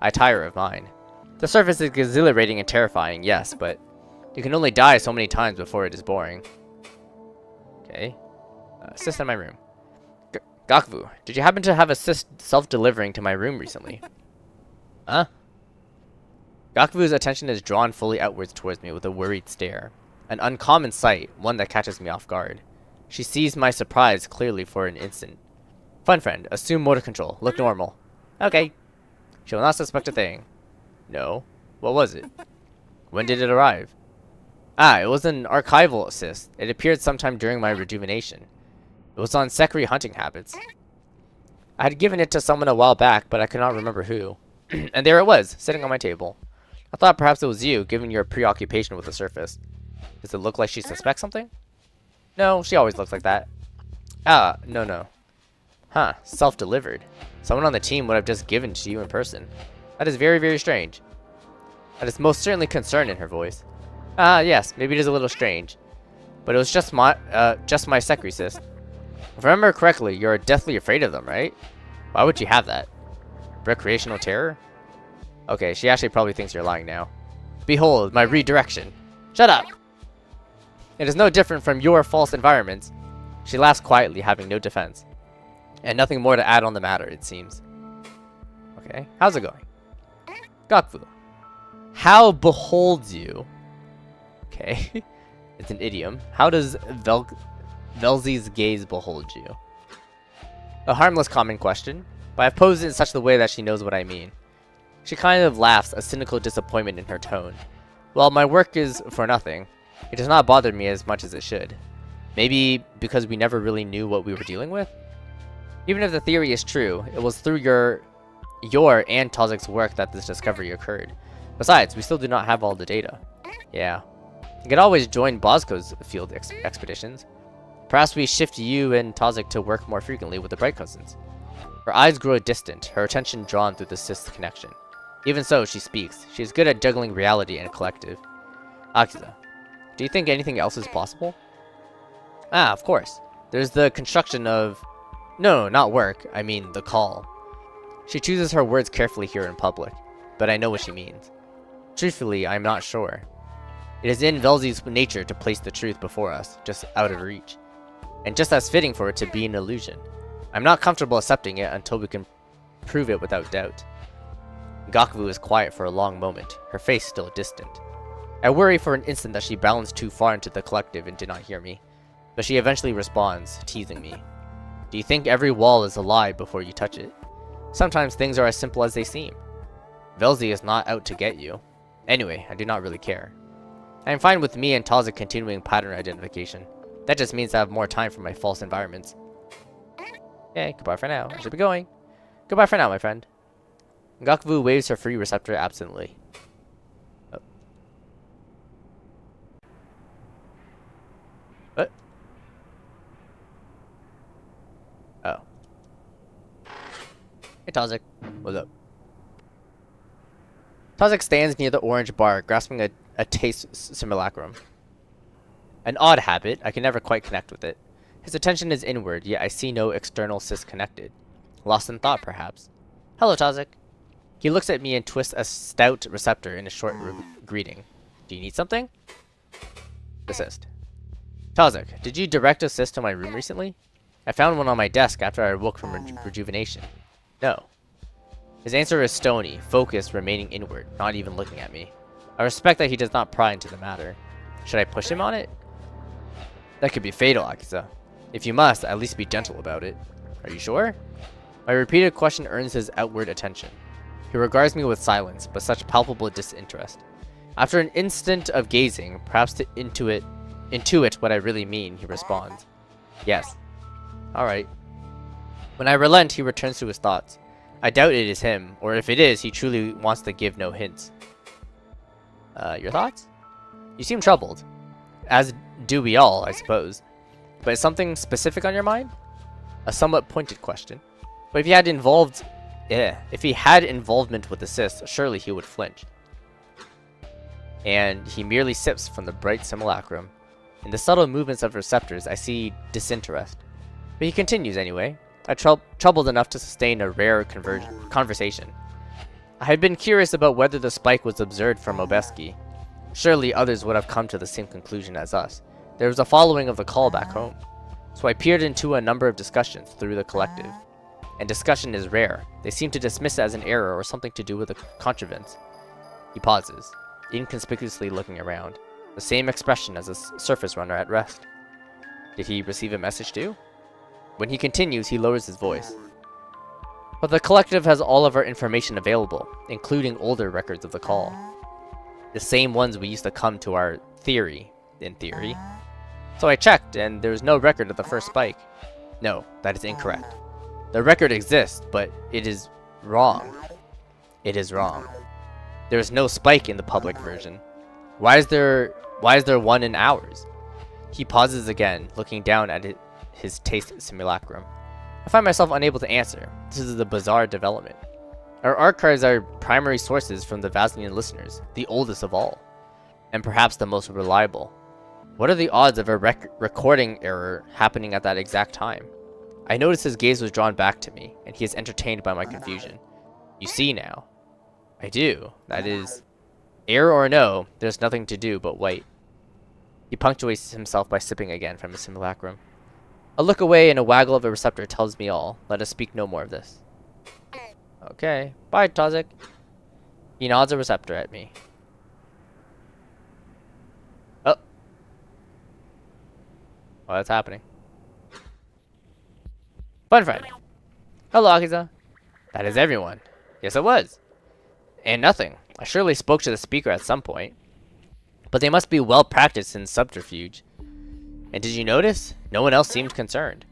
I tire of mine. The surface is exhilarating and terrifying, yes, but you can only die so many times before it is boring. Okay. Assist in my room. Gakvu, did you happen to have assist self-delivering to my room recently? Huh? Gakvu's attention is drawn fully outwards towards me with a worried stare. An uncommon sight, one that catches me off guard. She sees my surprise clearly for an instant. Fun friend, assume motor control. Look normal. Okay. She will not suspect a thing. No. What was it? When did it arrive? Ah, it was an archival assist. It appeared sometime during my rejuvenation. It was on Sekri hunting habits. I had given it to someone a while back, but I could not remember who. And there it was, sitting on my table. I thought perhaps it was you, given your preoccupation with the surface. Does it look like she suspects something? No, she always looks like that. Ah, no. Huh, self-delivered. Someone on the team would have just given to you in person. That is very, very strange. That is most certainly concern in her voice. Ah, yes, maybe it is a little strange. But it was just my Sekri cyst. If I remember correctly, you're deathly afraid of them, right? Why would you have that? Recreational terror? Okay, she actually probably thinks you're lying now. Behold, my redirection. Shut up! It is no different from your false environments. She laughs quietly, having no defense. And nothing more to add on the matter, it seems. Okay, how's it going? Gakvu. How beholds you? Okay, it's an idiom. How does Velzi's gaze behold you? A harmless common question, but I've posed it in such a way that she knows what I mean. She kind of laughs, a cynical disappointment in her tone. Well, my work is for nothing. It does not bother me as much as it should. Maybe because we never really knew what we were dealing with? Even if the theory is true, it was through your and Tozik's work that this discovery occurred. Besides, we still do not have all the data. Yeah. You could always join Bosco's field expeditions. Perhaps we shift you and Tozik to work more frequently with the Bright Cousins. Her eyes grow distant, her attention drawn through the cyst connection. Even so, she speaks. She is good at juggling reality and collective. Akiza, do you think anything else is possible? Ah, of course. There's the construction of... No, not work. I mean, the call. She chooses her words carefully here in public, but I know what she means. Truthfully, I'm not sure. It is in Velzi's nature to place the truth before us, just out of reach. And just as fitting for it to be an illusion. I'm not comfortable accepting it until we can prove it without doubt. Gakvu is quiet for a long moment, her face still distant. I worry for an instant that she balanced too far into the collective and did not hear me. But she eventually responds, teasing me. Do you think every wall is a lie before you touch it? Sometimes things are as simple as they seem. Velzi is not out to get you. Anyway, I do not really care. I am fine with me and Tozik continuing pattern identification. That just means I have more time for my false environments. Okay, goodbye for now. I should be going. Goodbye for now, my friend. Gakvu waves her free receptor absently. Oh. What? Oh. Hey, Tozik. What's up? Tozik stands near the orange bar, grasping a taste simulacrum. An odd habit, I can never quite connect with it. His attention is inward, yet I see no external cyst connected. Lost in thought, perhaps. Hello, Tozik. He looks at me and twists a stout receptor in a short greeting. Do you need something? Assist. Tazak, did you direct assist to my room recently? I found one on my desk after I awoke from rejuvenation. No. His answer is stony, focused, remaining inward, not even looking at me. I respect that he does not pry into the matter. Should I push him on it? That could be fatal, Akiza. If you must, at least be gentle about it. Are you sure? My repeated question earns his outward attention. He regards me with silence, but such palpable disinterest. After an instant of gazing, perhaps to intuit what I really mean, he responds. Yes. Alright. When I relent, he returns to his thoughts. I doubt it is him, or if it is, he truly wants to give no hints. Your thoughts? You seem troubled. As do we all, I suppose. But is something specific on your mind? A somewhat pointed question. But if he had involvement with the cyst, surely he would flinch. And he merely sips from the bright simulacrum. In the subtle movements of receptors, I see disinterest. But he continues anyway. I troubled enough to sustain a rare conversation. I had been curious about whether the spike was observed from Obeski. Surely others would have come to the same conclusion as us. There was a following of the call back home. So I peered into a number of discussions through the collective. And discussion is rare. They seem to dismiss it as an error or something to do with a contrivance. He pauses, inconspicuously looking around. The same expression as a surface runner at rest. Did he receive a message too? When he continues, he lowers his voice. But the collective has all of our information available, including older records of the call. The same ones we used to come to our theory, in theory. So I checked, and there was no record of the first spike. No, that is incorrect. The record exists, but it is wrong. It is wrong. There is no spike in the public version. Why is there one in ours? He pauses again, looking down at his taste simulacrum. I find myself unable to answer. This is a bizarre development. Our archives are primary sources from the Vasnian listeners, the oldest of all, and perhaps the most reliable. What are the odds of a recording error happening at that exact time? I noticed his gaze was drawn back to me, and he is entertained by my confusion. You see now. I do. That is, error or no, there's nothing to do but wait. He punctuates himself by sipping again from his simulacrum. A look away and a waggle of a receptor tells me all. Let us speak no more of this. Okay. Bye, Tazak. He nods a receptor at me. Oh. Well, that's happening. Fun friend. Hello, Akiza. That is everyone. Yes, it was. And nothing. I surely spoke to the speaker at some point. But they must be well practiced in subterfuge. And did you notice? No one else seemed concerned.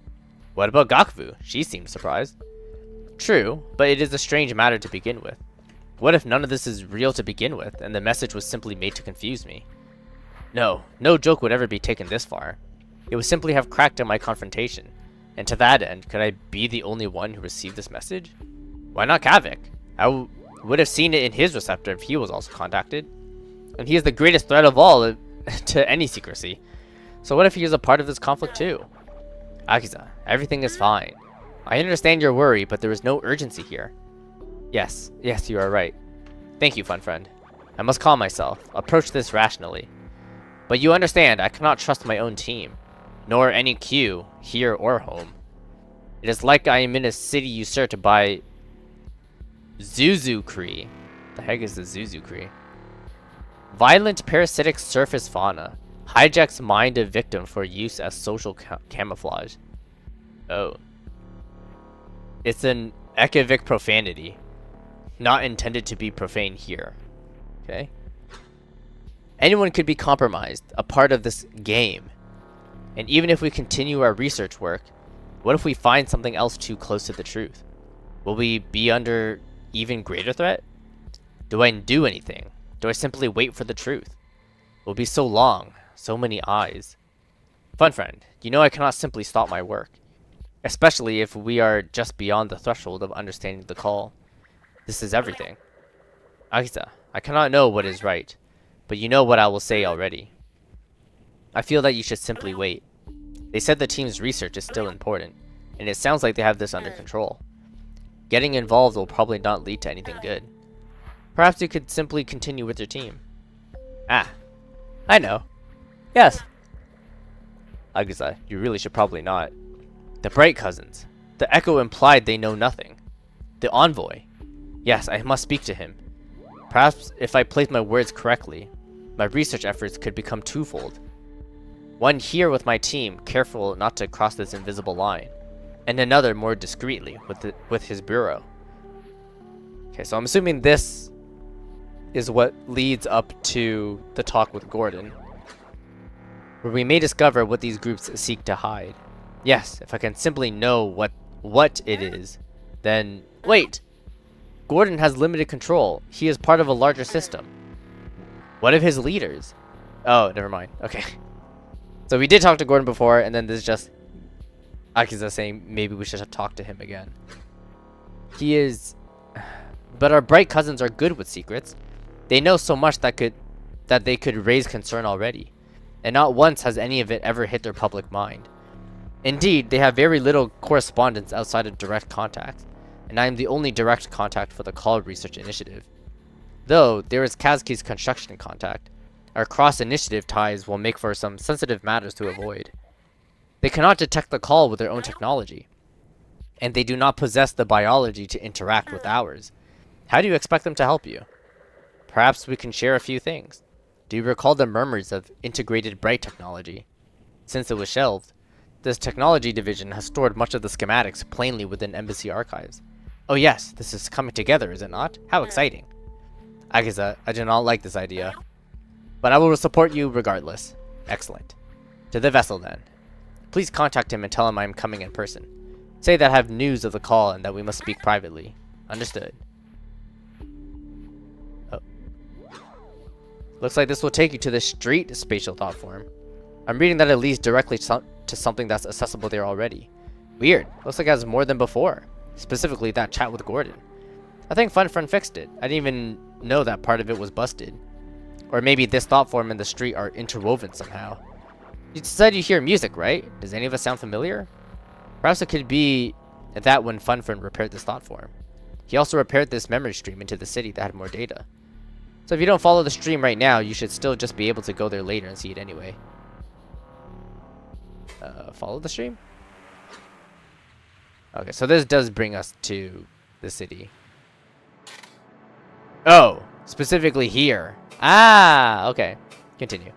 What about Gakvu? She seemed surprised. True, but it is a strange matter to begin with. What if none of this is real to begin with, and the message was simply made to confuse me? No joke would ever be taken this far. It would simply have cracked in my confrontation. And to that end, could I be the only one who received this message? Why not Kavik? I would have seen it in his receptor if he was also contacted. And he is the greatest threat of all to any secrecy. So what if he is a part of this conflict too? Akiza, everything is fine. I understand your worry, but there is no urgency here. Yes, you are right. Thank you, fun friend. I must calm myself, approach this rationally. But you understand, I cannot trust my own team, nor any Q, here or home. It is like I am in a city usurped by Zuzukri. The heck is the Zuzukri? Violent parasitic surface fauna. Hijacks mind of victim for use as social camouflage. Oh. It's an ekivic profanity. Not intended to be profane here. Okay. Anyone could be compromised, a part of this game. And even if we continue our research work, what if we find something else too close to the truth? Will we be under even greater threat? Do I do anything? Do I simply wait for the truth? It will be so long, so many eyes. Fun friend, you know I cannot simply stop my work. Especially if we are just beyond the threshold of understanding the call. This is everything. Akita, I cannot know what is right, but you know what I will say already. I feel that you should simply wait. They said the team's research is still important, and it sounds like they have this under control. Getting involved will probably not lead to anything good. Perhaps you could simply continue with your team. Ah, I know. Yes. Agatha, you really should probably not. The Bright Cousins. The Echo implied they know nothing. The Envoy. Yes, I must speak to him. Perhaps if I place my words correctly, my research efforts could become twofold. One here with my team, careful not to cross this invisible line, and another more discreetly with his bureau. Okay, so I'm assuming this is what leads up to the talk with Gordon, where we may discover what these groups seek to hide. Yes, if I can simply know what it is, then... Wait! Gordon has limited control. He is part of a larger system. What of his leaders? Oh, never mind. Okay. So we did talk to Gordon before, and then this is just Akiza saying maybe we should have talked to him again. He is... But our Bright Cousins are good with secrets. They know so much that they could raise concern already. And not once has any of it ever hit their public mind. Indeed, they have very little correspondence outside of direct contact, and I am the only direct contact for the Call Research Initiative. Though, there is Kazuki's construction contact. Our cross-initiative ties will make for some sensitive matters to avoid. They cannot detect the call with their own technology, and they do not possess the biology to interact with ours. How do you expect them to help you? Perhaps we can share a few things. Do you recall the murmurs of integrated bright technology? Since it was shelved, this technology division has stored much of the schematics plainly within embassy archives. Oh yes, this is coming together, is it not? How exciting. Agatha, I do not like this idea, but I will support you regardless. Excellent. To the vessel then. Please contact him and tell him I am coming in person. Say that I have news of the call and that we must speak privately. Understood. Oh. Looks like this will take you to the street spatial thought form. I'm reading that it leads directly to something that's accessible there already. Weird. Looks like it has more than before. Specifically that chat with Gordon. I think FunFriend fixed it. I didn't even know that part of it was busted. Or maybe this thought form and the street are interwoven somehow. You said you hear music, right? Does any of us sound familiar? Perhaps it could be that when FunFriend repaired this thought form. He also repaired this memory stream into the city that had more data. So if you don't follow the stream right now, you should still just be able to go there later and see it anyway. Follow the stream? Okay, so this does bring us to the city. Oh, specifically here. Ah, okay. Continue.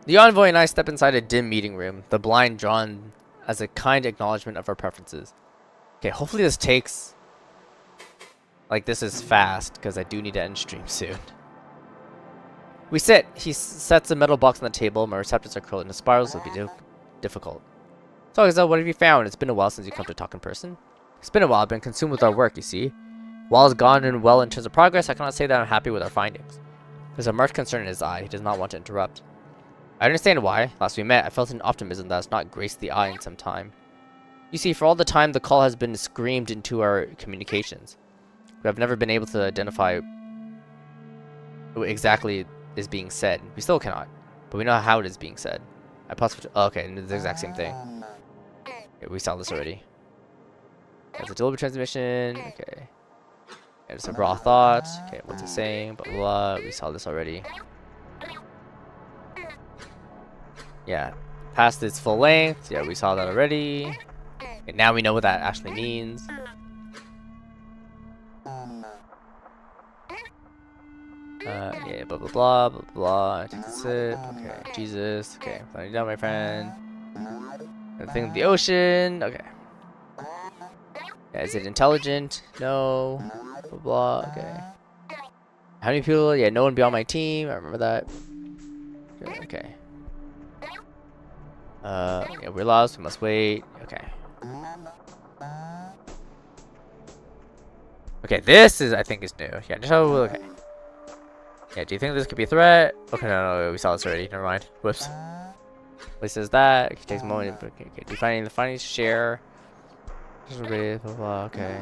The Envoy and I step inside a dim meeting room, the blind drawn as a kind acknowledgement of our preferences. Okay, hopefully this takes... Like, this is fast, because I do need to end stream soon. We sit. He sets a metal box on the table. My receptors are curled into spirals. It'll be difficult. So, Agatha, what have you found? It's been a while since you come to talk in person. It's been a while. I've been consumed with our work, you see. While it's gone and well in terms of progress, I cannot say that I'm happy with our findings. There's a marked concern in his eye. He does not want to interrupt. I understand why. Last we met, I felt an optimism that has not graced the eye in some time. You see, for all the time, the call has been screamed into our communications. We have never been able to identify what exactly is being said. We still cannot, but we know how it is being said. I possibly... Oh, okay, it's the exact same thing. Okay, we saw this already. It's a deliberate transmission. Okay. Yeah, it's a raw thought. Okay, what's it saying? Blah, blah, blah. We saw this already. Yeah. Past its full length. Yeah, we saw that already. Okay, now we know what that actually means. Yeah, blah, blah, blah, blah, blah. Take a sip. Okay, Jesus. Okay, finally done, my friend. The thing with the ocean. Okay. Yeah, is it intelligent? No. Blah, blah. Okay. How many people? Yeah, no one beyond my team. I remember that. Okay. Yeah, we're lost. We must wait. Okay. Okay, this is, I think, is new. Yeah, just how, okay. Yeah, do you think this could be a threat? Okay, no, we saw this already. Never mind. Whoops. It says that. It takes a moment. Okay, defining the findings, share. Blah, blah, blah. Okay.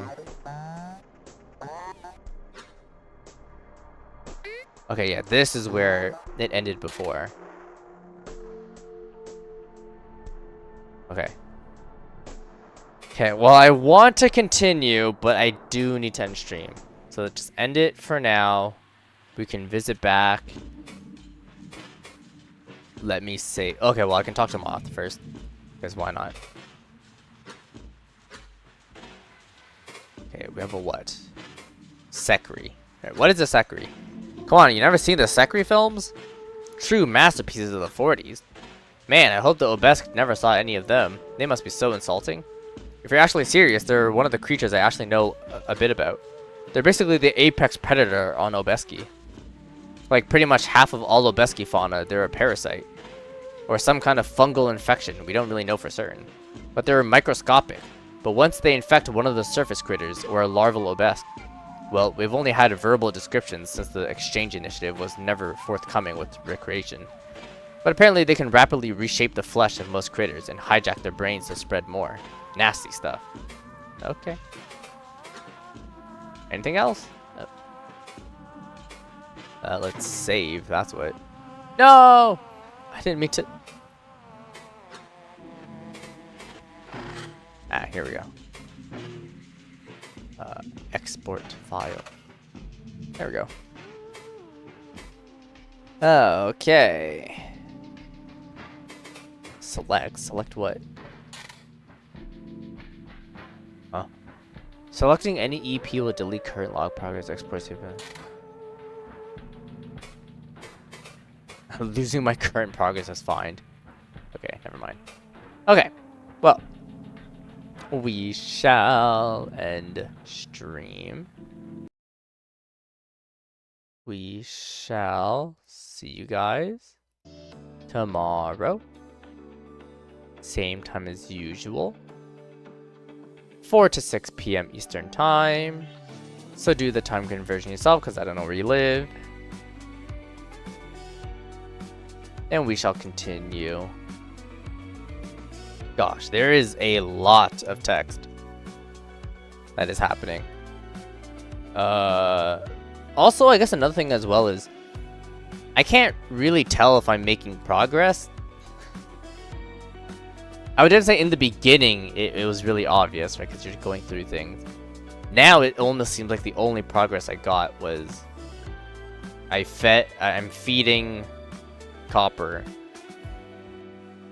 Okay, yeah, this is where it ended before. Okay. Okay, well, I want to continue, but I do need to end stream. So let's just end it for now. We can visit back. Let me see. Okay, well, I can talk to Moth first. Because why not? Okay, we have a what? Sekri. What is a Sekri? Come on, you never seen the Sekri films? True masterpieces of the 40s. Man, I hope the Obelisk never saw any of them. They must be so insulting. If you're actually serious, they're one of the creatures I actually know a bit about. They're basically the apex predator on Obeski. Like pretty much half of all Obeski fauna, they're a parasite. Or some kind of fungal infection, we don't really know for certain. But they're microscopic. But once they infect one of the surface critters, or a larval Obesk, well, we've only had verbal descriptions since the exchange initiative was never forthcoming with recreation. But apparently they can rapidly reshape the flesh of most critters and hijack their brains to spread more. Nasty stuff. Okay. Anything else? Let's save, that's what. No! I didn't mean to. Ah, here we go. Export file. There we go. Okay. Select what? Huh? Selecting any EP will delete current log progress export save. Losing my current progress is fine. Okay, never mind. Okay, well, we shall end stream. We shall see you guys tomorrow. Same time as usual. 4 to 6 p.m. Eastern time. So do the time conversion yourself because I don't know where you live. And we shall continue. Gosh, there is a lot of text that is happening. Also, I guess another thing as well is I can't really tell if I'm making progress. I would definitely say in the beginning it was really obvious, right? Because you're going through things. Now it almost seems like the only progress I got was I'm feeding copper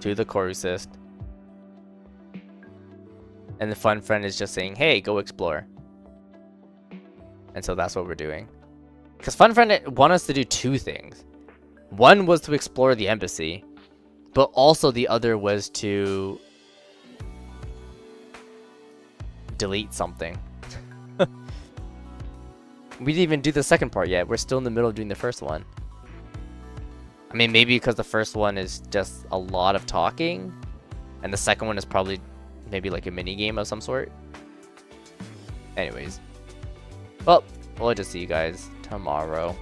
to the corru. And the fun friend is just saying, hey, go explore. And so that's what we're doing. Because fun friend wanted us to do two things. One was to explore the embassy, but also the other was to delete something. We didn't even do the second part yet. We're still in the middle of doing the first one. I mean, maybe because the first one is just a lot of talking, and the second one is probably maybe like a mini game of some sort. Anyways, well, we'll just see you guys tomorrow.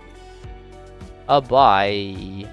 Bye.